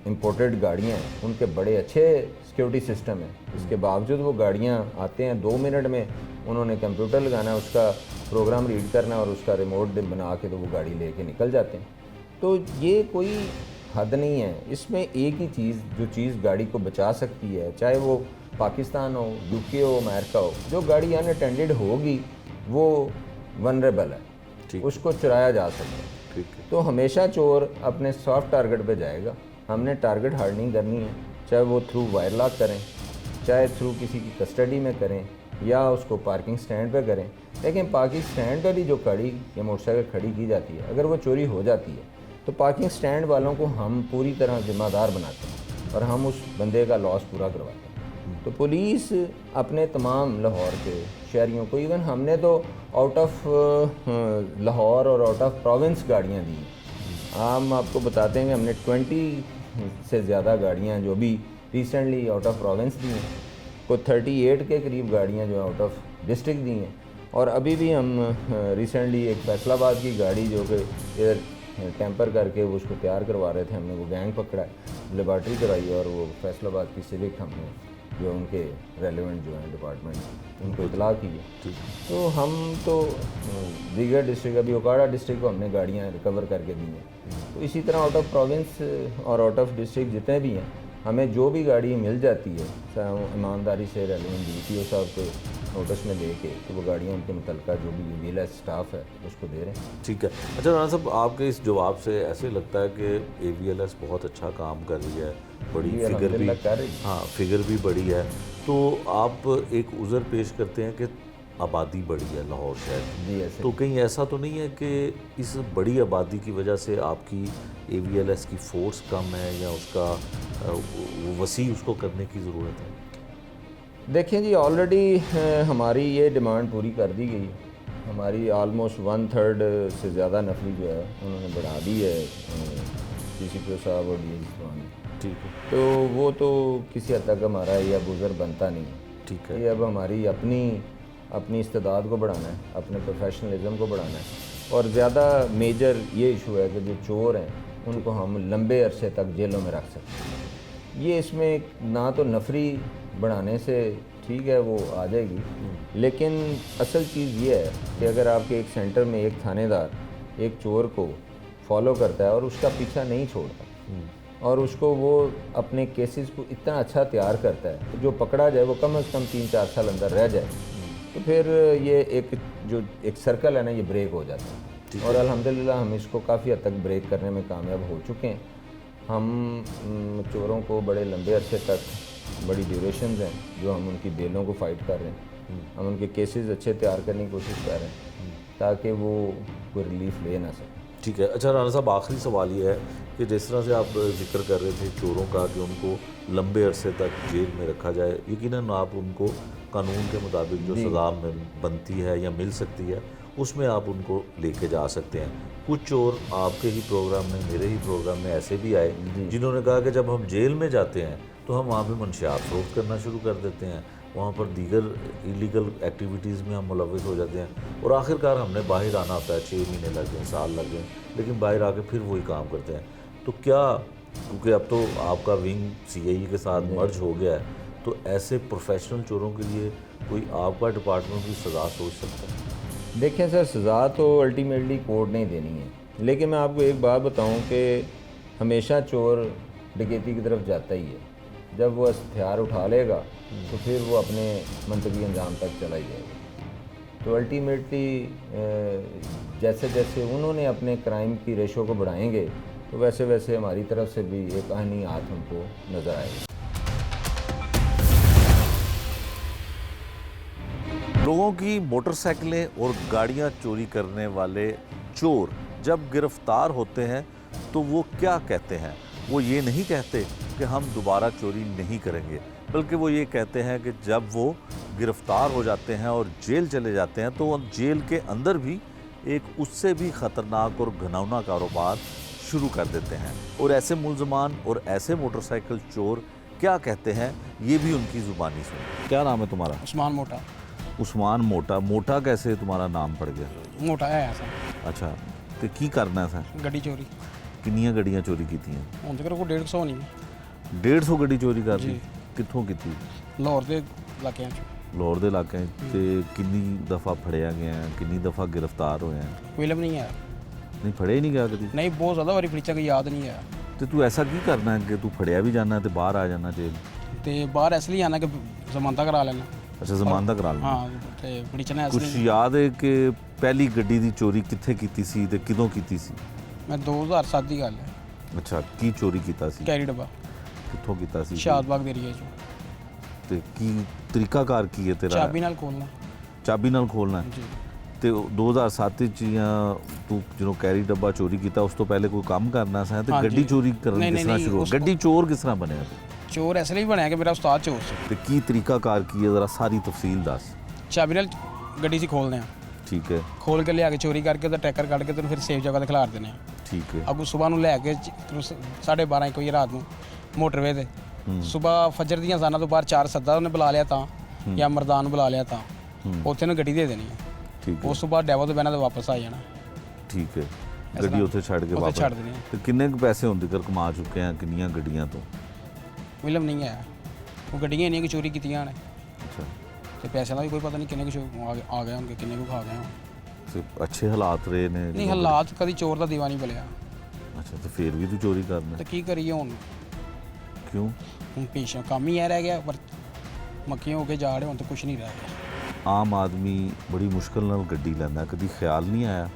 इंपोर्टेड गाड़ियाँ हैं, उनके बड़े अच्छे सिक्योरिटी सिस्टम है। इसके बावजूद वो गाड़ियाँ आते हैं 2 मिनट में, उन्होंने कंप्यूटर लगाना है, उसका प्रोग्राम रीड करना है और उसका रिमोट बना के तो वो गाड़ी लेके निकल जाते हैं। तो ये कोई हद नहीं है। इसमें एक ही चीज़, जो चीज़ गाड़ी को बचा सकती है, चाहे वो पाकिस्तान हो, यूके हो, अमेरिका हो, जो गाड़ी अनअटेंडेड होगी वो वनरेबल है, ठीक। उसको चुराया जा सकता है। ठीक है। तो हमेशा चोर अपने सॉफ्ट टारगेट पे जाएगा। हमने टारगेट हार्डनिंग करनी है, चाहे वो थ्रू वायर लॉक करें, चाहे थ्रू किसी की कस्टडी में करें, या उसको पार्किंग स्टैंड पे करें। लेकिन पार्किंग स्टैंड पे भी जो गाड़ी या मोटरसाइकिल खड़ी की जाती है, अगर वो चोरी हो जाती है, तो पार्किंग स्टैंड वालों को हम पूरी तरह जिम्मेदार बनाते हैं और हम उस बंदे का लॉस पूरा करवाते हैं। तो पुलिस अपने तमाम लाहौर के शहरियों को, इवन हमने तो आउट ऑफ लाहौर और आउट ऑफ प्रोविंस गाड़ियाँ दी। हम आपको बताते हैं कि हमने 20 से ज़्यादा गाड़ियाँ जो भी रिसेंटली आउट ऑफ प्रोविंस दी हैं, को 38 के करीब गाड़ियाँ जो आउट ऑफ डिस्ट्रिक्ट दी हैं। और अभी भी हम रिसेंटली एक फैसलाबाद की गाड़ी जो कि एयर टेम्पर करके वो उसको तैयार करवा रहे थे, हमने वो गैंग पकड़ा, लेबॉर्ट्री कराई और वो फैसलाबाद की सिविक हमने जो उनके रेलेवेंट जो हैं डिपार्टमेंट उनको इतला की है। तो हम तो दीगर डिस्ट्रिक्ट, अभी ओकाड़ा डिस्ट्रिक्ट को हमने गाड़ियाँ रिकवर करके दी हैं। तो इसी तरह आउट ऑफ प्रोविंस और आउट ऑफ डिस्ट्रिक्ट जितने भी हैं, हमें जो भी गाड़ी मिल जाती है, ईमानदारी से रेलेवेंट DPO साहब को नोटिस में दे के, तो वो गाड़ियाँ उनके मुतलका जो भी वीलेस स्टाफ है उसको दे रहे हैं। ठीक है। अच्छा राना साहब, आपके इस जवाब से ऐसे लगता है कि AVLS बहुत अच्छा काम कर रही है, बड़ी जी, फिगर भी, अल्हम्दुलिल्लाह कर रही है। हाँ फिगर भी बड़ी है। तो आप एक उज़र पेश करते हैं कि आबादी बढ़ी है लाहौर शहर की, जी ऐसे तो कहीं ऐसा तो नहीं है कि इस बड़ी आबादी की वजह से आपकी AVLS की फ़ोर्स कम है या उसका वसी उसको करने की ज़रूरत है? देखें जी, ऑलरेडी हमारी ये डिमांड पूरी कर दी गई है। हमारी ऑलमोस्ट 1/3 से ज़्यादा नफरी जो है उन्होंने बढ़ा दी है CCPO साहब और DG ने। ठीक है, तो वो तो किसी हद तक हमारा ये अब गुज़र बनता नहीं है। ठीक है। ये अब हमारी अपनी इस्तेदाद को बढ़ाना है, अपने प्रोफेशनलिज्म को बढ़ाना है, और ज़्यादा मेजर ये इशू है कि जो चोर हैं उनको हम लंबे अरसे तक जेलों में रख सकते हैं। ये इसमें ना तो नफरी बढ़ाने से ठीक है वो आ जाएगी, लेकिन असल चीज़ ये है कि अगर आपके एक सेंटर में एक थानेदार एक चोर को फॉलो करता है और उसका पीछा नहीं छोड़ता और उसको वो अपने केसेस को इतना अच्छा तैयार करता है, जो पकड़ा जाए वो कम से कम 3-4 साल अंदर रह जाए, तो फिर ये एक सर्कल है ना, ये ब्रेक हो जाता है। और अल्हम्दुलिल्लाह हम इसको काफ़ी हद तक ब्रेक करने में कामयाब हो चुके हैं। हम चोरों को बड़े लंबे अरसे तक, बड़ी ड्यूरेशंस हैं जो हम उनकी बेलों को फ़ाइट कर रहे हैं, हम उनके केसेस अच्छे तैयार करने की कोशिश कर रहे हैं ताकि वो कोई रिलीफ ले ना सकें। ठीक है। अच्छा राना साहब, आखिरी सवाल ये है कि जिस तरह से आप जिक्र कर रहे थे चोरों का कि उनको लंबे अरसे तक जेल में रखा जाए, यकीनन आप उनको कानून के मुताबिक जो सज़ा बनती है या मिल सकती है उसमें आप उनको लेके जा सकते हैं। कुछ चोर आपके ही प्रोग्राम में, मेरे ही प्रोग्राम में ऐसे भी आए जिन्होंने कहा कि जब हम जेल में जाते हैं तो हम वहाँ पे मंशियात फ़रोख्त करना शुरू कर देते हैं, वहाँ पर दीगर इलीगल एक्टिविटीज़ में हम मुलविस हो जाते हैं और आखिरकार हमने बाहर आना होता है, 6 महीने लग गए, साल लग गए, लेकिन बाहर आके फिर वही काम करते हैं। तो क्या, क्योंकि अब तो आपका विंग CIE के साथ मर्ज हो गया है, तो ऐसे प्रोफेशनल चोरों के लिए कोई आपका डिपार्टमेंट भी सज़ा सोच सकता है? देखें सर, सज़ा तो अल्टीमेटली कोर्ट ने देनी है, लेकिन मैं आपको एक बात बताऊं कि हमेशा चोर डकैती की तरफ जाता ही है। जब वो हथियार उठा लेगा तो फिर वो अपने मंतवी अंजाम तक चला ही जाएगा। तो अल्टीमेटली जैसे जैसे उन्होंने अपने क्राइम की रेशो को बढ़ाएंगे तो वैसे वैसे हमारी तरफ से भी एक आहनी हाथ उनको नज़र आएगा। लोगों की मोटरसाइकिलें और गाड़ियां चोरी करने वाले चोर जब गिरफ्तार होते हैं तो वो क्या कहते हैं? वो ये नहीं कहते कि हम दोबारा चोरी नहीं करेंगे, बल्कि वो ये कहते हैं कि जब वो गिरफ्तार हो जाते हैं और जेल चले जाते हैं तो वो जेल के अंदर भी एक उससे भी ख़तरनाक और घिनौना कारोबार शुरू कर देते हैं। और ऐसे मुलजमान और ऐसे मोटरसाइकिल चोर क्या कहते हैं, ये भी उनकी ज़ुबानी सुनो। क्या नाम है तुम्हारा? उस्मान मोटा। उस्मान मोटा। मोटा कैसे तुम्हारा नाम पड़ गया? मोटा है ऐसा। अच्छा, तो की करना है सर? गड्डी चोरी। किन्नियां गड्डियां चोरी कीतियां? ਹੁਣ ਤੱਕ ਕੋਈ 150 ਹੋਣੀ ਹੈ 150 ਗੱਡੀ ਚੋਰੀ ਕਰ ਲਈ? ਜੀ। ਕਿੱਥੋਂ ਕੀਤੀ? ਲਾਹੌਰ ਦੇ ਇਲਾਕਿਆਂ 'ਚ। ਲਾਹੌਰ ਦੇ ਇਲਾਕੇ 'ਚ। ਤੇ ਕਿੰਨੀ ਦਫਾ ਫੜਿਆ ਗਿਆ, ਕਿੰਨੀ ਦਫਾ ਗ੍ਰਿਫਤਾਰ ਹੋਇਆ? ਕੋਈ ਇਲਮ ਨਹੀਂ ਹੈ। ਨਹੀਂ ਫੜਿਆ ਹੀ ਨਹੀਂ ਗਿਆ ਕਦੀ? ਨਹੀਂ, ਬਹੁਤ ਜ਼ਿਆਦਾ ਵਾਰੀ ਫੜੀਚਾ ਕੋਈ ਯਾਦ ਨਹੀਂ ਹੈ। ਤੇ ਤੂੰ ਐਸਾ ਕੀ ਕਰਨਾ ਹੈ ਕਿ ਤੂੰ ਫੜਿਆ ਵੀ ਜਾਣਾ ਤੇ ਬਾਹਰ ਆ ਜਾਣਾ ਜੇਲ੍ਹ? ਤੇ ਬਾਹਰ ਇਸ ਲਈ ਆਣਾ ਕਿ ਜ਼ਮਾਨਤ ਕਰਾ ਲੈਣਾ। ਅੱਛਾ, ਜ਼ਮਾਨਤ ਕਰਾ ਲੈਣਾ। ਹਾਂ, ਤੇ ਫੜੀਚਾ ਨੇ ਇਸ ਕੁਛ ਲਈ। ਯਾਦ ਹੈ ਕਿ ਪਹਿਲੀ ਗੱਡੀ ਦੀ ਚੋਰੀ ਕਿੱਥੇ ਕੀਤੀ ਸੀ ਤੇ ਕਦੋਂ ਕੀਤੀ ਸੀ? ਮੈਂ 2007 ਦੀ ਗੱਲ ਹੈ। ਅੱਛਾ, ਕੀ ਚੋਰੀ ਕੀਤਾ ਸੀ? ਕੈਰੀ ਡੱਬਾ ਕਿੱਥੋਂ ਕੀਤਾ ਸੀ? ਸ਼ਾਦਬਾਗ ਦੇ ਏਰੀਏ 'ਚ। ਤੇ ਕੀ ਤਰੀਕਾਕਾਰ ਕੀ ਹੈ ਤੇਰਾ? ਚਾਬੀ ਨਾਲ ਖੋਲਣਾ। ਚਾਬੀ ਨਾਲ ਖੋਲਣਾ ਹੈ? ਜੀ। ਤੇ 2007 ਚ ਜਾਂ ਤੂੰ ਜਦੋਂ ਕੈਰੀ ਡੱਬਾ ਚੋਰੀ ਕੀਤਾ ਉਸ ਤੋਂ ਪਹਿਲੇ ਕੋਈ ਕੰਮ ਕਰਨਾ ਸੀ ਤੇ ਹਾਂਜੀ। ਗੱਡੀ ਚੋਰੀ ਕਰਨ ਨਹੀਂ, ਕਿਸ ਤਰ੍ਹਾਂ ਨਹੀਂ, ਸ਼ੁਰੂ? ਉਸ- ਗੱਡੀ ਚੋਰ ਕਿਸ ਤਰ੍ਹਾਂ ਬਣਿਆ ਤੂੰ? ਚੋਰ ਇਸ ਲਈ ਬਣਿਆ ਕਿ ਮੇਰਾ ਉਸਤਾਦ ਚੋਰ ਸੀ। ਤੇ ਕੀ ਤਰੀਕਾਕਾਰ ਕੀ ਹੈ, ਜ਼ਰਾ ਸਾਰੀ ਤਫਸੀਲ ਦੱਸ। ਚਾਬੀ ਨਾਲ ਗੱਡੀ 'ਚ ਖੋਲਦੇ ਆ। ਠੀਕ ਹੈ, ਖੋਲ ਕੇ ਲਿਆ ਕੇ ਚੋਰੀ ਕਰਕੇ ਉਹਦਾ ਟੈਕਰ ਕੱਢ ਕੇ ਤੈਨੂੰ ਫਿਰ ਸੇਫ ਜਗ੍ਹਾ ਤੇ ਖਿਲਾਰ ਦਿੰਦੇ ਆ। ਠੀਕ ਹੈ। ਅੱਗੋਂ ਸਵੇਰ ਨੂੰ ਲੈ ਕੇ 12:30 1 ਵਜੇ ਰਾਤ ਨੂੰ ਮੋਟਰਵੇ ਤੇ ਸਵੇਰ ਫਜਰ ਦੀਆਂ ਅਜ਼ਾਨਾਂ ਤੋਂ ਬਾਅਦ 4 ਸੱਦਾ ਉਹਨੇ ਬੁਲਾ ਲਿਆ ਤਾਂ ਜਾਂ ਮਰਦਾਨ ਨੂੰ ਬੁਲਾ ਲਿਆ ਤਾਂ ਉੱਥੇ ਨੂੰ ਗੱਡੀ ਦੇ ਦੇਣੀ ਹੈ। ਠੀਕ ਹੈ, ਉਸ ਤੋਂ ਬਾਅਦ ਡੈਵੋ ਤੋਂ ਬਹਿਣਾ ਤੇ ਵਾਪਸ ਆ ਜਾਣਾ। ਠੀਕ ਹੈ। ਇਸ ਗੱਡੀ ਤਰ੍ਹਾਂ ਉੱਥੇ ਛੱਡ ਕੇ ਉੱਥੇ ਵਾਪਸ? ਛੱਡ ਦੇਣੀ ਹੈ। ਤੇ ਕਿੰਨੇ ਕੁ ਪੈਸੇ ਹੁੰਦੇ ਕਰ ਕਮਾ ਚੁੱਕੇ ਆ ਕਿੰਨੀਆਂ ਗੱਡੀਆਂ ਤੋਂ? ਫਿਲਮ ਨਹੀਂ ਹੈ, ਉਹ ਗੱਡੀਆਂ ਇੰਨੀਆਂ ਕਿ ਚੋਰੀ ਕੀਤੀਆਂ ਨੇ ਅੱਛਾ, ਤੇ ਪੈਸਿਆਂ ਦਾ ਵੀ ਕੋਈ ਪਤਾ ਨਹੀਂ ਕਿੰਨੇ ਕੁ ਆ ਗਏ ਹੋਣਗੇ, ਕਿੰਨੇ ਕੁ ਖਾ ਗਏ ਹੋਣ। ਤੇ ਅੱਛੇ ਹਾਲਾਤ ਰਹੇ ਨੇ? ਨਹੀਂ, ਹਾਲਾਤ ਕਦੀ ਚੋਰ ਦਾ ਦੀਵਾ ਨਹੀਂ ਬਲਿਆ। ਅੱਛਾ, ਤੇ ਫਿਰ ਵੀ ਤੂੰ ਚੋਰੀ ਕਰਨਾ ਤੇ ਕੀ ਕਰੀਏ ਹੁਣ? ਕਿਉਂ? ਹੁਣ ਪੇਸ਼ਾ ਕੰਮ ਹੀ ਇਹ ਰਹਿ ਗਿਆ, ਪਰ ਮੱਖੀਆਂ ਹੋ ਕੇ ਜਾ ਰਹੇ ਹੁਣ ਤਾਂ ਕੁਝ ਨਹੀਂ ਰਹਿ ਗਿਆ। ਆਮ ਆਦਮੀ ਬੜੀ ਮੁਸ਼ਕਲ ਨਾਲ ਗੱਡੀ ਲੈਂਦਾ, ਕਦੀ ਖਿਆਲ ਨਹੀਂ ਆਇਆ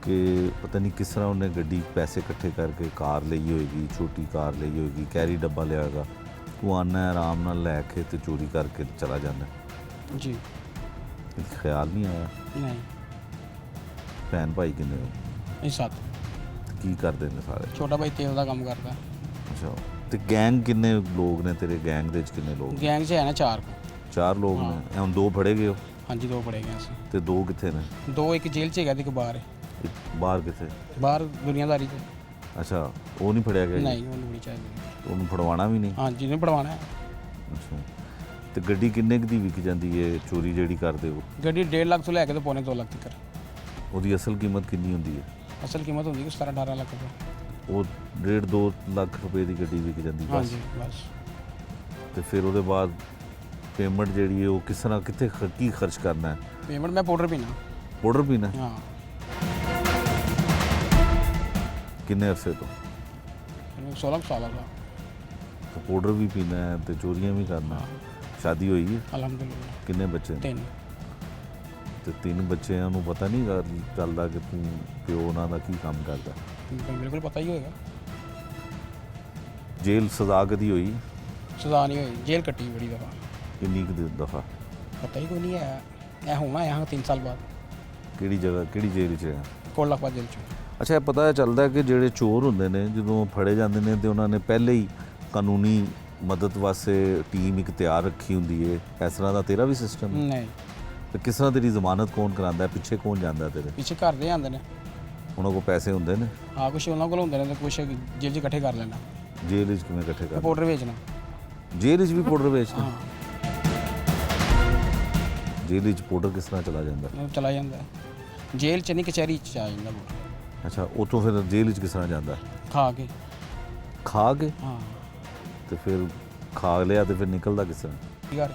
ਕਿ ਪਤਾ ਨਹੀਂ ਕਿਸ ਤਰ੍ਹਾਂ ਉਹਨੇ ਗੱਡੀ ਪੈਸੇ ਇਕੱਠੇ ਕਰਕੇ ਕਾਰ ਲਈ ਹੋਏਗੀ, ਛੋਟੀ ਕਾਰ ਲਈ ਹੋਏਗੀ, ਕੈਰੀ ਡੱਬਾ ਲਿਆ ਹੋਏਗਾ, ਤੂੰ ਆਨਾ ਆਰਾਮ ਨਾਲ ਲੈ ਕੇ ਤੇ ਚੋਰੀ ਕਰਕੇ ਚਲਾ ਜਾਂਦਾ? ਜੀ। ख्याल नहीं आया? नहीं भैन भाई किन्ने हो? ਇਹ ਸੱਤ ਕੀ ਕਰਦੇ ਨੇ ਸਾਰੇ? ਛੋਟਾ ਭਾਈ ਤੇਲ ਦਾ ਕੰਮ ਕਰਦਾ। ਅੱਛਾ, ਤੇ ਗੈਂਗ ਕਿੰਨੇ ਲੋਕ ਨੇ ਤੇਰੇ ਗੈਂਗ ਦੇ ਵਿੱਚ? ਕਿੰਨੇ ਲੋਕ? ਗੈਂਗ 'ਚ ਹੈ ਨਾ 4 4 ਲੋਕ ਨੇ। ਇਹ ਹੁਣ 2 ਫੜੇ ਗਏ ਹੋ ਹਾਂਜੀ 2 ਪੜੇ ਗਏ ਅਸੀਂ। ਤੇ 2 ਕਿੱਥੇ ਨੇ? 2 ਇੱਕ ਜੇਲ੍ਹ 'ਚ ਹੈਗਾ ਤੇ ਇੱਕ ਬਾਹਰ ਹੈ। ਇੱਕ ਬਾਹਰ ਕਿੱਥੇ? ਬਾਹਰ ਦੁਨੀਆਦਾਰੀ 'ਚ। ਅੱਛਾ, ਉਹ ਨਹੀਂ ਫੜਿਆ ਗਿਆ ਜੀ? ਨਹੀਂ ਉਹਨੂੰ ਬੜੀ ਚਾਹੀਦੀ। ਉਹਨੂੰ ਫੜਵਾਉਣਾ ਵੀ ਨਹੀਂ? ਹਾਂਜੀ ਨਹੀਂ ਪੜਵਾਉਣਾ ਹੈ। ਅੱਛਾ, ਤੇ ਗੱਡੀ ਕਿੰਨੇ ਕੁ ਦੀ ਵਿਕ ਜਾਂਦੀ ਹੈ ਚੋਰੀ ਜਿਹੜੀ ਕਰਦੇ ਹੋ? ਗੱਡੀ 1.5 ਲੱਖ ਤੋਂ ਲੈ ਕੇ ਤੇ ਪੌਣੇ 2 ਲੱਖ ਤੱਕ। ਉਹਦੀ ਅਸਲ ਕੀਮਤ ਕਿੰਨੀ ਹੁੰਦੀ ਹੈ? ਅਸਲ ਕੀਮਤ ਹੁੰਦੀ ਕਿ 17-18 ਲੱਖ ਰੁਪਏ। ਉਹ 1.5-2 ਲੱਖ ਰੁਪਏ ਦੀ ਗੱਡੀ ਵਿਕ ਜਾਂਦੀ ਬਸ? ਹਾਂਜੀ ਬਸ। ਤੇ ਫਿਰ ਉਹਦੇ ਬਾਅਦ ਪੇਮੈਂਟ ਜਿਹੜੀ ਹੈ ਉਹ ਕਿਸ ਤਰ੍ਹਾਂ, ਕਿੱਥੇ ਕੀ ਖਰਚ ਕਰਨਾ ਹੈ? ਪੇਮੈਂਟ ਮੈਂ ਪਾਊਡਰ ਪੀਣਾ। ਪਾਊਡਰ ਪੀਣਾ? ਹਾਂ। ਕਿੰਨੇ ਅਰਸੇ ਤੋਂ? ਮੈਨੂੰ 16 ਸਾਲ ਦਾ। ਤਾਂ ਪਾਊਡਰ ਵੀ ਪੀਣਾ ਹੈ ਤੇ ਚੋਰੀਆਂ ਵੀ ਕਰਨਾ। ਸ਼ਾਦੀ ਹੋਈ ਹੈ? ਅਲਹਮਦੁਲਿਲਾ। ਕਿੰਨੇ ਬੱਚੇ? 3। ਤੇ 3 ਬੱਚਿਆਂ ਨੂੰ ਪਤਾ ਨਹੀਂ ਚੱਲਦਾ ਕਿ ਤੂੰ ਪਿਓ ਉਹਨਾਂ ਦਾ ਕੀ ਕੰਮ ਕਰਦਾ? ਬਿਲਕੁਲ ਪਤਾ ਹੀ ਹੋਏਗਾ। ਜੇਲ੍ਹ ਸਜ਼ਾ ਕਦੀ ਹੋਈ? ਸਜ਼ਾ ਨਹੀਂ ਹੋਈ, ਜੇਲ੍ਹ ਕੱਟੀ ਬੜੀ ਦਫਾ। ਕਿੰਨੀ ਕੁ ਦਫਾ? ਪਤਾ ਹੀ ਕੋਈ ਨਹੀਂ ਹੈ। ਇਹ ਹੋਣਾ यहाँ 3 ਸਾਲ ਬਾਅਦ। ਕਿਹੜੀ ਜਗ੍ਹਾ, ਕਿਹੜੀ ਜੇਲ੍ਹ 'ਚ ਹੈ? ਕੋਟਲਾਖਪਤ ਜੇਲ੍ਹ 'ਚ। ਅੱਛਾ, ਇਹ ਪਤਾ ਚੱਲਦਾ ਕਿ ਜਿਹੜੇ ਚੋਰ ਹੁੰਦੇ ਨੇ ਜਦੋਂ ਫੜੇ ਜਾਂਦੇ ਨੇ ਤੇ ਉਹਨਾਂ ਨੇ ਪਹਿਲੇ ਹੀ ਕਾਨੂੰਨੀ ਮਦਦ ਵਾਸਤੇ ਟੀਮ ਇੱਕ ਤਿਆਰ ਰੱਖੀ ਹੁੰਦੀ ਹੈ। ਇਸ ਤਰ੍ਹਾਂ ਦਾ ਤੇਰਾ ਵੀ ਸਿਸਟਮ ਹੈ? ਨਹੀਂ ਤੇ ਕਿਸ ਤਰ੍ਹਾਂ ਤੇਰੀ ਜ਼ਮਾਨਤ ਕੌਣ ਕਰਾਉਂਦਾ ਹੈ? ਪਿੱਛੇ ਕੌਣ ਜਾਂਦਾ ਤੇਰੇ? ਪਿੱਛੇ ਘਰ ਦੇ ਆਉਂਦੇ ਨੇ। ਉਹਨਾਂ ਕੋਲ ਪੈਸੇ ਹੁੰਦੇ ਨੇ? ਹਾਂ ਕੁਛ ਉਹਨਾਂ ਕੋਲ ਹੁੰਦੇ ਨੇ ਤੇ ਕੁਛ ਜੇਲ੍ਹ 'ਚ ਇਕੱਠੇ ਕਰ ਲੈਣਾ। ਜੇਲ੍ਹ 'ਚ ਕਿਵੇਂ ਇਕੱਠੇ ਕਰ? ਪਾਊਡਰ ਵੇਚਣਾ। ਜੇਲ੍ਹ 'ਚ ਵੀ ਪਾਊਡਰ ਵੇਚਣਾ? ਹਾਂ ਜੇਲ੍ਹ 'ਚ ਪਾਊਡਰ ਕਿਸ ਤਰ੍ਹਾਂ ਚਲਾ ਜਾਂਦਾ? ਉਹ ਚਲਾ ਜਾਂਦਾ ਹੈ। ਜੇਲ੍ਹ 'ਚ ਨਹੀਂ ਕਚਹਿਰੀ 'ਚ ਆ ਜਾਂਦਾ ਪਾਊਡਰ। ਅੱਛਾ, ਉੱਥੋਂ ਫਿਰ ਜੇਲ੍ਹ 'ਚ ਕਿਸ ਤਰ੍ਹਾਂ ਜਾਂਦਾ? ਖਾ ਕੇ। ਖਾ ਕੇ? ਹਾਂ ਤੇ ਫਿਰ ਖਾ ਲਿਆ ਤੇ फिर निकलता किस तरह? यार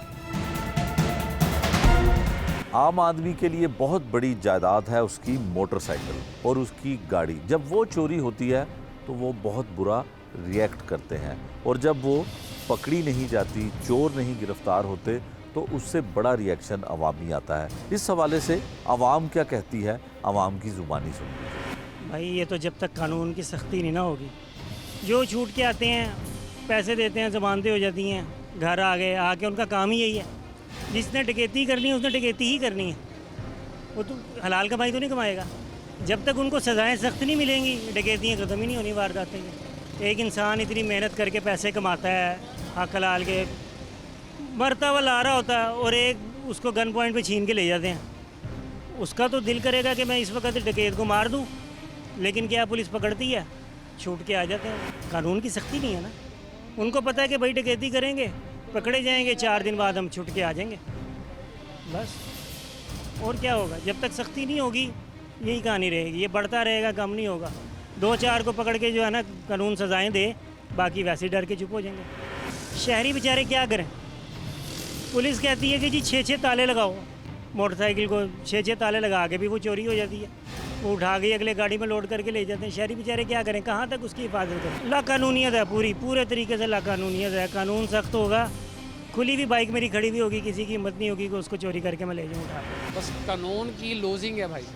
आम आदमी के लिए बहुत बड़ी जायदाद है उसकी मोटरसाइकिल और उसकी गाड़ी। जब वो चोरी होती है तो वो बहुत बुरा रिएक्ट करते हैं और जब वो पकड़ी नहीं जाती, चोर नहीं गिरफ्तार होते तो उससे बड़ा रिएक्शन अवामी आता है। इस हवाले से अवाम क्या कहती है, अवाम की ज़ुबानी सुन लीजिए। भाई ये तो जब तक कानून की सख्ती नहीं ना होगी, जो छूट के आते हैं पैसे देते हैं, ज़मानतें हो जाती हैं, घर आ गए, आके उनका काम ही यही है। जिसने डकैती करनी है उसने डकैती ही करनी है। वो तो हलाल कमाई तो नहीं कमाएगा। जब तक उनको सज़ाएं सख्त नहीं मिलेंगी डकैतियाँ ख़त्म ही नहीं होनी, वारदातें की। एक इंसान इतनी मेहनत करके पैसे कमाता है, हक हलाल के मरता हुआ ला रहा होता है और एक उसको गन पॉइंट पे छीन के ले जाते हैं। उसका तो दिल करेगा कि मैं इस वक्त डकैत को मार दूँ, लेकिन क्या पुलिस पकड़ती है? छूट के आ जाते हैं। कानून की सख्ती नहीं है ना। उनको पता है कि भाई डकैती करेंगे, पकड़े जाएंगे, 4 दिन बाद हम छुट के आ जाएंगे, बस। और क्या होगा? जब तक सख्ती नहीं होगी यही कहानी रहेगी, ये बढ़ता रहेगा, कम नहीं होगा। 2-4 को पकड़ के जो है ना कानून सजाएं दे, बाकी वैसे डर के चुप हो जाएंगे। शहरी बेचारे क्या करें? पुलिस कहती है कि जी 6-6 ताले लगाओ मोटरसाइकिल को, 6-6 ताले लगा के भी वो चोरी हो जाती है। वो उठा के अगले गाड़ी में लोड करके ले जाते हैं। शहरी बेचारे क्या करें? कहाँ तक उसकी हिफाजत करें? लाकानूनियत है पूरे तरीके से लाकानूनियत है। कानून सख्त होगा, खुली हुई बाइक मेरी खड़ी हुई होगी, किसी की हिम्मत नहीं होगी कि उसको चोरी करके मैं ले जाऊँ उठा के। बस कानून की लूजिंग है भाई।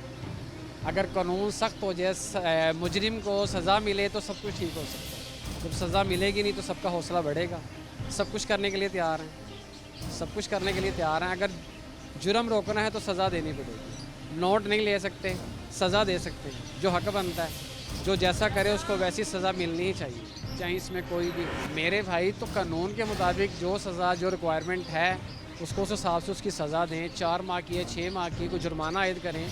अगर कानून सख्त हो जाए, मुजरिम को सज़ा मिले तो सब कुछ ठीक हो सकता है। जब सज़ा मिलेगी नहीं तो सबका हौसला बढ़ेगा। सब कुछ करने के लिए तैयार हैं, सब कुछ करने के लिए तैयार हैं। अगर जुर्म रोकना है तो सज़ा देनी पड़ेगी। नोट नहीं ले सकते, सज़ा दे सकते हैं। जो हक बनता है, जो जैसा करे उसको वैसी सज़ा मिलनी ही चाहिए, चाहे इसमें कोई भी। मेरे भाई तो कानून के मुताबिक जो सज़ा, जो रिक्वायरमेंट है उसको उस हिसाब से उसकी सज़ा दें। 4 माह की है, 6 माह की, कोई जुर्माना आयद करें।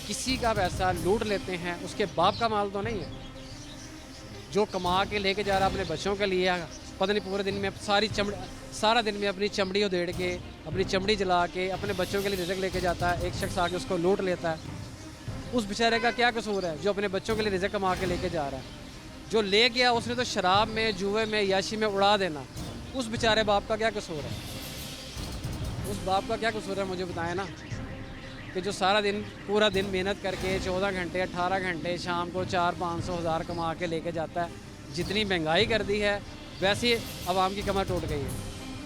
किसी का पैसा लूट लेते हैं, उसके बाप का माल तो नहीं है। जो कमा के लेके जा रहा अपने बच्चों के लिए, पता नहीं पूरे दिन में सारा दिन में अपनी चमड़ी उधेड़ के, अपनी चमड़ी जला के अपने बच्चों के लिए रिज़्क लेके जाता है। एक शख्स आके उसको लूट लेता है। उस बेचारे का क्या कसूर है जो अपने बच्चों के लिए रिज़्क कमा के लेके जा रहा है? जो ले गया उसने तो शराब में, जुए में, याशी में उड़ा देना। उस बेचारे बाप का क्या कसूर है? उस बाप का क्या कसूर है मुझे बताएं ना, कि जो सारा दिन पूरा दिन मेहनत करके 14 घंटे 18 घंटे शाम को 400-500 हज़ार कमा के लेके जाता है। जितनी महंगाई कर दी है वैसे आवाम की कमर टूट गई है।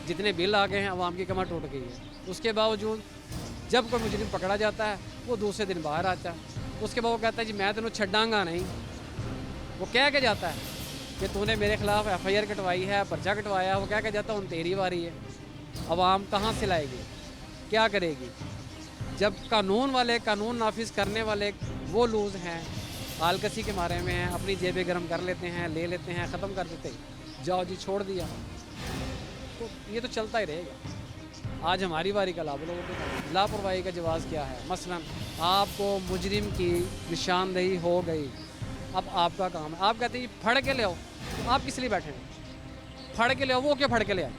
जितने बिल आ गए हैं आवाम की कमर टूट गई है। उसके बावजूद जब कोई मुजरिम पकड़ा जाता है वो दूसरे दिन बाहर आता है। उसके बाद वो कहता है जी मैं तेनों छड्डांगा नहीं। वो कह के जाता है कि तूने मेरे खिलाफ FIR कटवाई है, पर्चा कटवाया। वो कह के जाता है उन तेरी बारी है। आवाम कहाँ से लाएगी, क्या करेगी? जब कानून वाले, कानून नाफिज करने वाले वो लूज हैं, आलकसी के मारे में हैं, अपनी जेबें गर्म कर लेते हैं, ले लेते हैं, ख़त्म कर देते, जाओ जी छोड़ दिया, तो ये तो चलता ही रहेगा। आज हमारी बारी का आप लोगों को लापरवाही का जवाब क्या है? मसलन आपको मुजरिम की निशानदेही हो गई, अब आपका काम है, आप कहते हैं फड़ के ले आओ, तो आप किस लिए बैठे हैं? फड़ के ले आओ, वो क्यों फड़ के ले आए?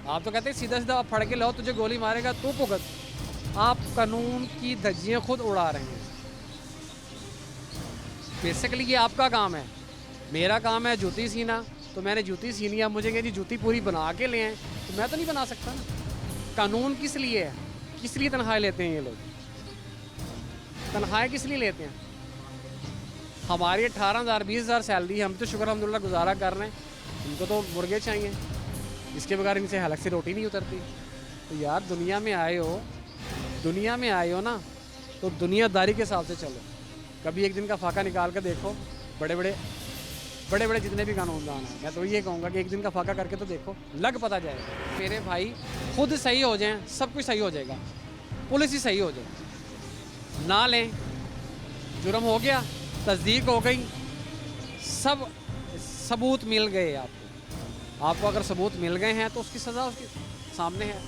आप तो कहते हैं सीधा सीधा आप फड़ के ले आओ, तुझे गोली मारेगा तू भुगत। आप कानून की धज्जियाँ खुद उड़ा रहे हैं। बेसिकली ये आपका काम है, मेरा काम है जूती सीना, तो मैंने जूती सीनी है, मुझे कहीं जूती पूरी बना के ले आए, तो मैं तो नहीं बना सकता ना। कानून किस लिए है? किस लिए तनख्वाहें लेते हैं ये लोग? तनख्वाहें किस लिए लेते हैं? हमारी 18,000 20,000 सैलरी, हम तो शुक्र अल्हम्दुलिल्लाह गुजारा कर रहे हैं, इनको तो मुर्गे चाहिए, इसके बगैर इनसे हलक से रोटी नहीं उतरती। तो यार दुनिया में आए हो ना, तो दुनियादारी के हिसाब से चलो। कभी एक दिन का फाका निकाल कर देखो, बड़े बड़े जितने भी कानूनदान हैं, मैं तो ये कहूँगा कि एक दिन का फाका करके तो देखो, लग पता जाएगा। मेरे भाई खुद सही हो जाएं, सब कुछ सही हो जाएगा, पुलिस ही सही हो जाए। ना लें, जुर्म हो गया, तस्दीक हो गई, सब सबूत मिल गए आपको अगर सबूत मिल गए हैं तो उसकी सज़ा उसके सामने है।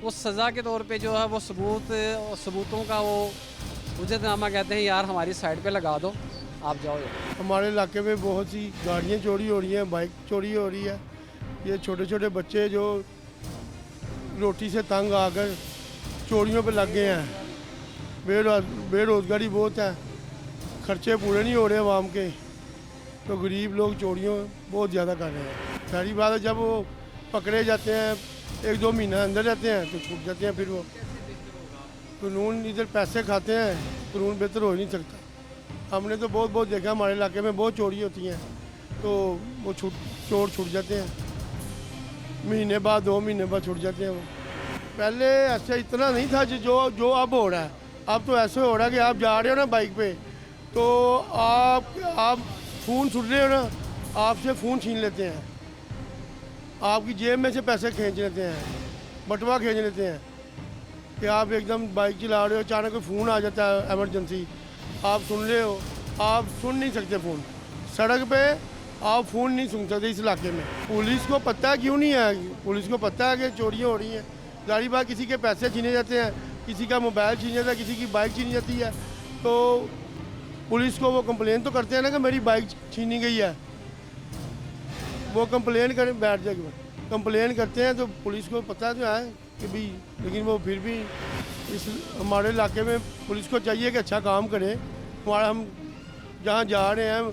वो सज़ा के तौर पे जो है वो सबूतों का वो उजरतनामा कहते हैं, यार हमारी साइड पे लगा दो, आप जाओ यार। हमारे इलाके में बहुत सी गाड़ियाँ चोरी हो रही हैं, बाइक चोरी हो रही है। ये छोटे छोटे बच्चे जो रोटी से तंग आकर चोरियों पे लग गए हैं। बेरोज़गारी बहुत है, खर्चे पूरे नहीं हो रहे आवाम के, तो गरीब लोग चोरियों बहुत ज़्यादा कर रहे हैं। सारी बात है, जब वो पकड़े जाते हैं 1-2 महीना अंदर रहते हैं तो छूट जाते हैं। फिर वो कानून इधर पैसे खाते हैं, कानून बेहतर हो ही नहीं सकता। हमने तो बहुत देखा, हमारे इलाके में बहुत चोरी होती हैं, तो वो चोर छूट जाते हैं, महीने बाद 2 महीने बाद छूट जाते हैं। वो पहले ऐसा इतना नहीं था जो अब हो रहा है। अब तो ऐसे हो रहा है कि आप जा रहे हो ना बाइक पे, तो आप फ़ोन सुन रहे हो ना, आपसे फ़ोन छीन लेते हैं, आपकी जेब में से पैसे खींच लेते हैं, बटुआ खींच लेते हैं कि आप एकदम बाइक चला रहे हो, अचानक कोई फ़ोन आ जाता है एमरजेंसी, आप सुन रहे हो, आप सुन नहीं सकते फ़ोन। सड़क पे आप फ़ोन नहीं सुन सकते इस इलाके में। पुलिस को पता है क्यों नहीं है? पुलिस को पता है कि चोरियाँ हो रही हैं। जारी बात, किसी के पैसे छीने जाते हैं, किसी का मोबाइल छीन जाता है, किसी की बाइक छीनी जाती है, तो पुलिस को वो कंप्लेन तो करते हैं ना कि मेरी बाइक छीनी गई है। वो कंप्लेन कर बैठ जाएगी, कंप्लेन करते हैं तो पुलिस को पता तो है कि भी, लेकिन वो फिर भी इस हमारे इलाके में पुलिस को चाहिए कि अच्छा काम करें। हमारा हम जहाँ जा रहे हैं,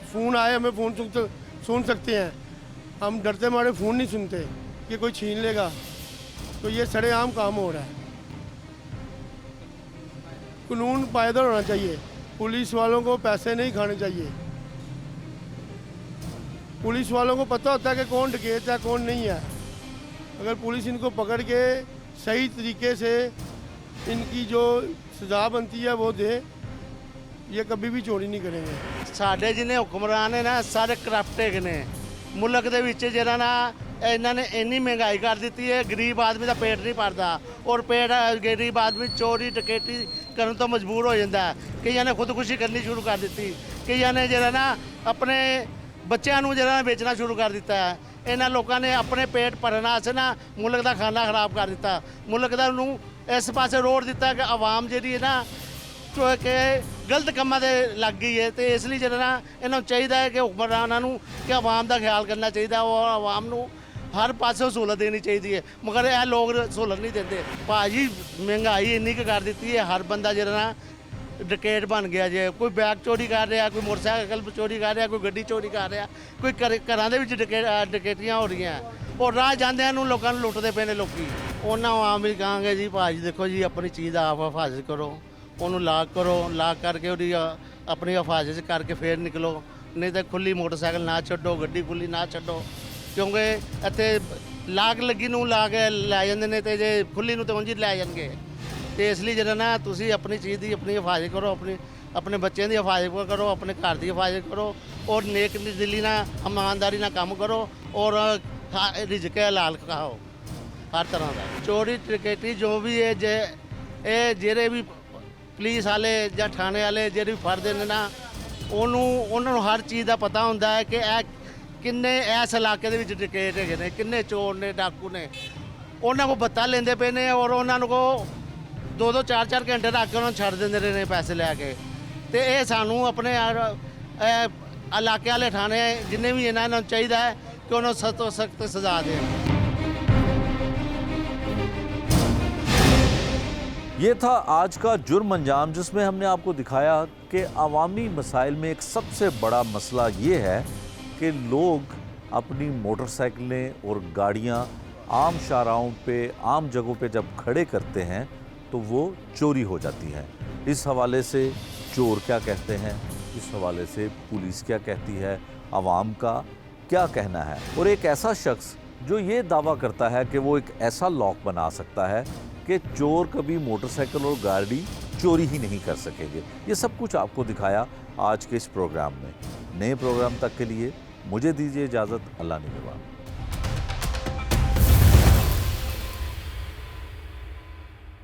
फ़ोन आए, हमें फ़ोन सुन सकते हैं, हम डरते हमारे फ़ोन नहीं सुनते कि कोई छीन लेगा। तो ये सरेआम काम हो रहा है। कानून पायदर होना चाहिए, पुलिस वालों को पैसे नहीं खाने चाहिए। पुलिस वालों को पता होता है कि कौन डकैत है कौन नहीं है। अगर पुलिस इनको पकड़ के सही तरीके से इनकी जो सज़ा बनती है वो दे, ये कभी भी चोरी नहीं करेंगे। ਸਾਡੇ ਜਿਹਨੇ ਹੁਕਮਰਾਨ ਨੇ ਨਾ ਸਾਰੇ ਕਰਪਟਡ ਨੇ। ਮੁਲਕ ਦੇ ਵਿੱਚ ਜਿਹੜਾ ਨਾ ਇਹਨਾਂ ਨੇ ਇੰਨੀ ਮਹਿੰਗਾਈ ਕਰ ਦਿੱਤੀ ਹੈ, ਗਰੀਬ ਆਦਮੀ ਦਾ ਪੇਟ ਨਹੀਂ ਭਰਦਾ, ਔਰ ਗਰੀਬ ਆਦਮੀ ਚੋਰੀ ਡਕੈਤੀ ਕਰਨ ਤੋਂ ਮਜਬੂਰ ਹੋ ਜਾਂਦਾ ਹੈ। ਕਈਆਂ ਨੇ ਖੁਦਕੁਸ਼ੀ ਕਰਨੀ ਸ਼ੁਰੂ ਕਰ ਦਿੱਤੀ, ਕਈਆਂ ਨੇ ਜਿਹੜਾ ਨਾ ਆਪਣੇ ਬੱਚਿਆਂ ਨੂੰ ਜਿਹੜਾ ਵੇਚਣਾ ਸ਼ੁਰੂ ਕਰ ਦਿੱਤਾ ਹੈ। ਇਹਨਾਂ ਲੋਕਾਂ ਨੇ ਆਪਣੇ ਪੇਟ ਭਰਨ ਵਾਸਤੇ ਨਾ ਮੁਲਕ ਦਾ ਖਾਨਾ ਖਰਾਬ ਕਰ ਦਿੱਤਾ, ਮੁਲਕ ਦਾ ਨੂੰ ਇਸ ਪਾਸੇ ਰੋੜ ਦਿੱਤਾ ਕਿ ਆਵਾਮ ਜਿਹੜੀ ਹੈ ਨਾ ਕਿ ਗਲਤ ਕੰਮਾਂ ਦੇ ਲੱਗ ਗਈ ਹੈ। ਤੇ ਇਸ ਲਈ ਜਿਹੜਾ ਨਾ ਇਹਨਾਂ ਨੂੰ ਚਾਹੀਦਾ ਹੈ ਕਿ ਹੁਕਮਰਾਨਾਂ ਨੂੰ ਕਿ ਆਵਾਮ ਦਾ ਖਿਆਲ ਕਰਨਾ ਚਾਹੀਦਾ ਔਰ ਆਵਾਮ ਨੂੰ ਹਰ ਪਾਸੇ ਸਹੂਲਤ ਦੇਣੀ ਚਾਹੀਦੀ ਹੈ, ਮਗਰ ਇਹ ਲੋਕ ਸਹੂਲਤ ਨਹੀਂ ਦਿੰਦੇ। ਭਾਜੀ ਮਹਿੰਗਾਈ ਇੰਨੀ ਕੁ ਕਰ ਦਿੱਤੀ ਹੈ, ਹਰ ਬੰਦਾ ਜਿਹੜਾ ਨਾ ਡਕੈਤ ਬਣ ਗਿਆ ਜੇ। ਕੋਈ ਬੈਗ ਚੋਰੀ ਕਰ ਰਿਹਾ, ਕੋਈ ਮੋਟਰਸਾਈਕਲ ਚੋਰੀ ਕਰ ਰਿਹਾ, ਕੋਈ ਗੱਡੀ ਚੋਰੀ ਕਰ ਰਿਹਾ, ਕੋਈ ਘਰਾਂ ਦੇ ਵਿੱਚ ਡਕੈਤੀਆਂ ਹੋ ਰਹੀਆਂ, ਔਰ ਰਾਹ ਜਾਂਦਿਆਂ ਨੂੰ ਲੋਕਾਂ ਨੂੰ ਲੁੱਟਦੇ ਪਏ ਨੇ ਲੋਕੀ। ਉਹਨਾਂ ਆਮ ਵੀ ਕਹਾਂਗੇ ਜੀ ਭਾਜੀ ਦੇਖੋ ਜੀ, ਆਪਣੀ ਚੀਜ਼ ਦਾ ਆਪ ਹਿਫਾਜ਼ਤ ਕਰੋ, ਉਹਨੂੰ ਲਾਕ ਕਰੋ, ਲਾਕ ਕਰਕੇ ਉਹਦੀ ਆਪਣੀ ਹਿਫਾਜ਼ਤ ਕਰਕੇ ਫੇਰ ਨਿਕਲੋ, ਨਹੀਂ ਤਾਂ ਖੁੱਲੀ ਮੋਟਰਸਾਈਕਲ ਨਾ ਛੱਡੋ, ਗੱਡੀ ਖੁੱਲੀ ਨਾ ਛੱਡੋ, ਕਿਉਂਕਿ ਇੱਥੇ ਲਾਕ ਲੱਗੀ ਨੂੰ ਲਾ ਕੇ ਲੈ ਜਾਂਦੇ ਨੇ, ਤੇ ਜੇ ਖੁੱਲੀ ਨੂੰ ਤਾਂ ਉਂਝ ਹੀ ਲੈ ਜਾਣਗੇ। ਤੇ ਇਸ ਲਈ ਜਿਹੜਾ ਨਾ ਤੁਸੀਂ ਆਪਣੀ ਚੀਜ਼ ਦੀ ਆਪਣੀ ਹਿਫਾਜ਼ਤ ਕਰੋ, ਆਪਣੇ ਬੱਚਿਆਂ ਦੀ ਹਿਫਾਜ਼ਤ ਕਰੋ, ਆਪਣੇ ਘਰ ਦੀ ਹਿਫਾਜ਼ਤ ਕਰੋ, ਔਰ ਨੇਕ ਦਿਲੀ ਨਾਲ ਇਮਾਨਦਾਰੀ ਨਾਲ ਕੰਮ ਕਰੋ, ਔਰ ਰਿਜ਼ਕ ਹਲਾਲ ਖਾਓ ਹਰ ਤਰ੍ਹਾਂ ਦਾ। ਚੋਰੀ ਡਕੈਤੀ ਜੋ ਵੀ ਹੈ, ਜੇ ਇਹ ਜਿਹੜੇ ਵੀ ਪੁਲਿਸ ਵਾਲੇ ਜਾਂ ਥਾਣੇ ਵਾਲੇ ਜਿਹੜੇ ਵੀ ਫੜਦੇ ਨੇ ਨਾ ਉਹਨਾਂ ਨੂੰ ਹਰ ਚੀਜ਼ ਦਾ ਪਤਾ ਹੁੰਦਾ ਹੈ ਕਿ ਇਹ ਕਿੰਨੇ ਇਸ ਇਲਾਕੇ ਦੇ ਵਿੱਚ ਡਕੈਤ ਹੈਗੇ ਨੇ, ਕਿੰਨੇ ਚੋਰ ਨੇ, ਡਾਕੂ ਨੇ। ਉਹਨਾਂ ਕੋਲ ਬੱਤਾ ਲੈਂਦੇ ਪਏ ਨੇ ਔਰ ਉਹਨਾਂ ਨੂੰ ਕੋ 2-2 4-4 ਘੰਟੇ ਰੱਖ ਕੇ ਉਹਨਾਂ ਨੂੰ ਛੱਡ ਦਿੰਦੇ ਰਹੇ ਨੇ ਪੈਸੇ ਲੈ ਕੇ। ਤੇ ਇਹ ਸਾਨੂੰ ਆਪਣੇ ਇਲਾਕੇ ਵਾਲੇ ਥਾਣੇ ਜਿੰਨੇ ਵੀ ਇਹਨਾਂ ਨੂੰ ਚਾਹੀਦਾ ਹੈ कि उन्होंने सख्त ਤੋਂ सख्त सजा दें। ये था आज का जुर्म अंजाम, जिसमें हमने आपको दिखाया कि अवामी मसाइल में एक सबसे बड़ा मसला ये है कि लोग अपनी मोटरसाइकिलें और गाड़ियाँ आम शाहराहों पे, आम जगहों पे जब खड़े करते हैं तो वो चोरी हो जाती हैं। इस हवाले से चोर क्या कहते हैं, इस हवाले से पुलिस क्या कहती है, आवाम का क्या कहना है। और एक ऐसा शख्स जो ये दावा करता है कि वो एक ऐसा लॉक बना सकता है कि चोर कभी मोटरसाइकिल और गाड़ी चोरी ही नहीं कर सकेंगे। ये सब कुछ आपको दिखाया आज के इस प्रोग्राम में। नए प्रोग्राम तक के लिए मुझे दीजिए इजाज़त। अल्लाह निगहबान।